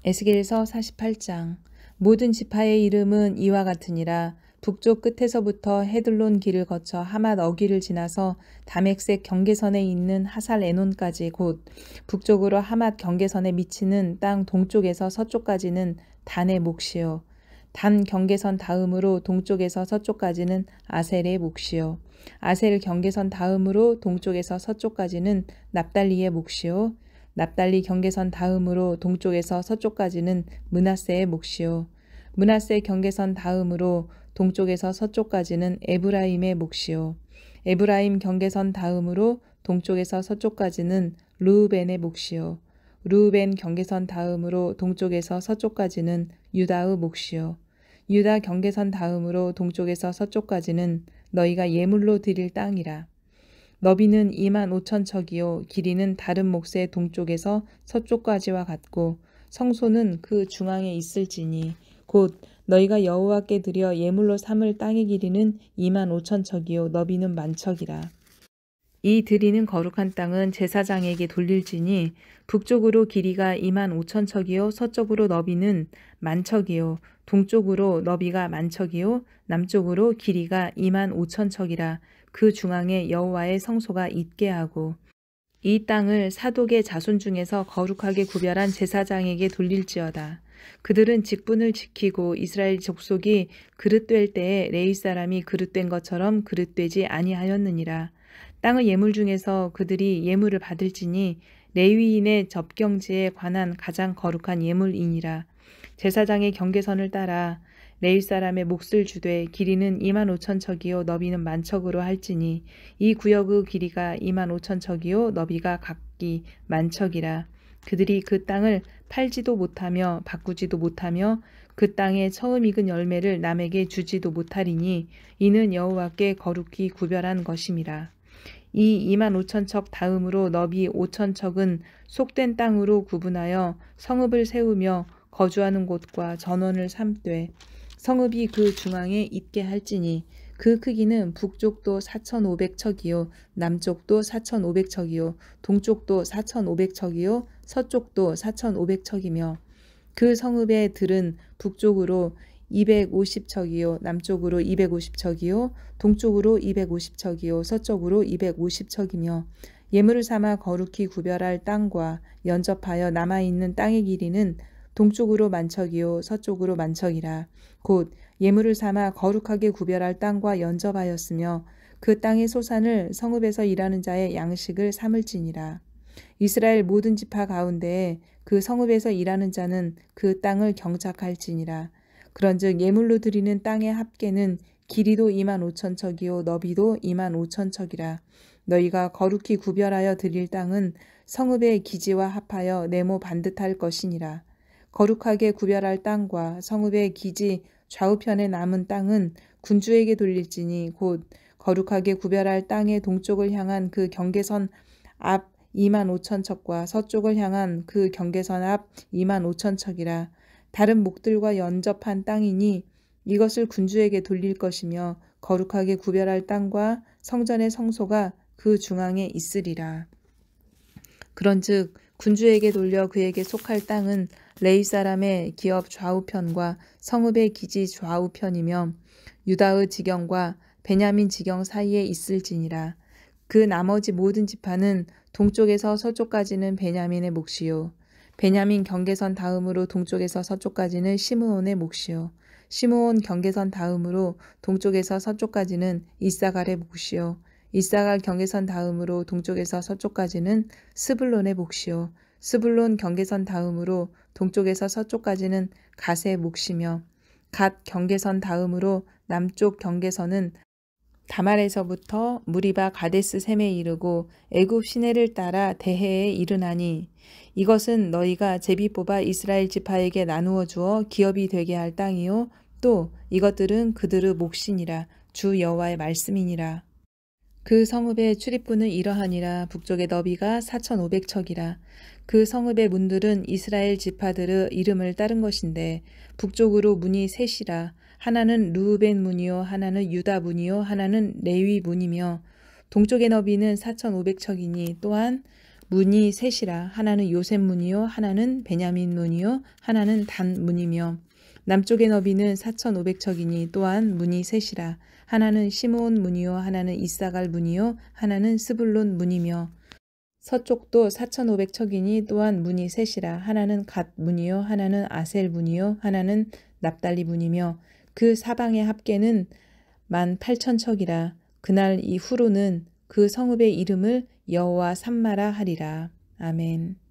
에스겔서 48장. 모든 지파의 이름은 이와 같으니라. 북쪽 끝에서부터 헤들론 길을 거쳐 하맛 어귀를 지나서 다맥색 경계선에 있는 하살 에논까지 곧 북쪽으로 하맛 경계선에 미치는 땅 동쪽에서 서쪽까지는 단의 몫이요. 단 경계선 다음으로 동쪽에서 서쪽까지는 아셀의 몫이요. 아셀 경계선 다음으로 동쪽에서 서쪽까지는 납달리의 몫이요. 납달리 경계선 다음으로 동쪽에서 서쪽까지는 므낫세의 몫이요. 므낫세 경계선 다음으로 동쪽에서 서쪽까지는 에브라임의 몫이요. 에브라임 경계선 다음으로 동쪽에서 서쪽까지는 르우벤의 몫이요. 르우벤 경계선 다음으로 동쪽에서 서쪽까지는 유다의 몫이요. 유다 경계선 다음으로 동쪽에서 서쪽까지는 너희가 예물로 드릴 땅이라. 너비는 25,000척이요 길이는 다른 몫의 동쪽에서 서쪽까지와 같고 성소는 그 중앙에 있을지니 곧 너희가 여호와께 드려 예물로 삼을 땅의 길이는 25,000척이요 너비는 10,000척이라. 이 드리는 거룩한 땅은 제사장에게 돌릴지니 북쪽으로 길이가 25,000척이요 서쪽으로 너비는 10,000척이요 동쪽으로 너비가 10,000척이요 남쪽으로 길이가 25,000척이라. 그 중앙에 여호와의 성소가 있게 하고 이 땅을 사독의 자손 중에서 거룩하게 구별한 제사장에게 돌릴지어다. 그들은 직분을 지키고 이스라엘 족속이 그릇될 때에 레위 사람이 그릇된 것처럼 그릇되지 아니하였느니라. 땅의 예물 중에서 그들이 예물을 받을지니 레위인의 접경지에 관한 가장 거룩한 예물이니라. 제사장의 경계선을 따라 레위 사람의 몫을 주되 길이는 25,000척이요 너비는 10,000척으로 할지니 이 구역의 길이가 25,000척이요 너비가 각기 10,000척이라. 그들이 그 땅을 팔지도 못하며 바꾸지도 못하며 그 땅에 처음 익은 열매를 남에게 주지도 못하리니 이는 여호와께 거룩히 구별한 것임이라. 이 25,000척 다음으로 너비 5,000척은 속된 땅으로 구분하여 성읍을 세우며 거주하는 곳과 전원을 삼되 성읍이 그 중앙에 있게 할지니 그 크기는 북쪽도 4,500척이요 남쪽도 4,500척이요 동쪽도 4,500척이요 서쪽도 4,500척이며 그 성읍의 들은 북쪽으로 250척이요 남쪽으로 250척이요 동쪽으로 250척이요 서쪽으로 250척이며 예물을 삼아 거룩히 구별할 땅과 연접하여 남아있는 땅의 길이는 동쪽으로 10,000척이요 서쪽으로 10,000척이라. 곧 예물을 삼아 거룩하게 구별할 땅과 연접하였으며 그 땅의 소산을 성읍에서 일하는 자의 양식을 삼을지니라. 이스라엘 모든 지파 가운데에 그 성읍에서 일하는 자는 그 땅을 경작할지니라. 그런즉 예물로 드리는 땅의 합계는 길이도 25,000척이요 너비도 25,000척이라. 너희가 거룩히 구별하여 드릴 땅은 성읍의 기지와 합하여 네모 반듯할 것이니라. 거룩하게 구별할 땅과 성읍의 기지 좌우편에 남은 땅은 군주에게 돌릴지니 곧 거룩하게 구별할 땅의 동쪽을 향한 그 경계선 앞 25,000척과 서쪽을 향한 그 경계선 앞 25,000척이라. 다른 목들과 연접한 땅이니 이것을 군주에게 돌릴 것이며 거룩하게 구별할 땅과 성전의 성소가 그 중앙에 있으리라. 그런즉 군주에게 돌려 그에게 속할 땅은 레위 사람의 기업 좌우편과 성읍의 기지 좌우편이며 유다의 지경과 베냐민 지경 사이에 있을지니라. 그 나머지 모든 지파는 동쪽에서 서쪽까지는 베냐민의 몫이요 베냐민 경계선 다음으로 동쪽에서 서쪽까지는 시므온의 몫이요 시므온 경계선 다음으로 동쪽에서 서쪽까지는 이사갈의 몫이요 이사갈 경계선 다음으로 동쪽에서 서쪽까지는 스불론의 몫이요 스불론 경계선 다음으로 동쪽에서 서쪽까지는 갓의 몫이며 갓 경계선 다음으로 남쪽 경계선은 다말에서부터 무리바 가데스 셈에 이르고 애굽 시내를 따라 대해에 이르나니 이것은 너희가 제비 뽑아 이스라엘 지파에게 나누어 주어 기업이 되게 할 땅이요 또 이것들은 그들의 몫이니라. 주 여호와의 말씀이니라. 그 성읍의 출입구는 이러하니라. 북쪽의 너비가 4,500척이라. 그 성읍의 문들은 이스라엘 지파들의 이름을 따른 것인데 북쪽으로 문이 셋이라. 하나는 르우벤 문이요 하나는 유다 문이요 하나는 레위 문이며 동쪽의 너비는 4,500척이니 또한 문이 셋이라. 하나는 요셉 문이요 하나는 베냐민 문이요 하나는 단 문이며 남쪽의 너비는 4,500척이니 또한 문이 셋이라. 하나는 시므온 문이요 하나는 이사갈 문이요 하나는 스불론 문이며 서쪽도 4,500척이니 또한 문이 셋이라. 하나는 갓 문이요 하나는 아셀 문이요 하나는 납달리 문이며 그 사방의 합계는 18,000척이라. 그날 이후로는 그 성읍의 이름을 여호와 삼마라 하리라. 아멘.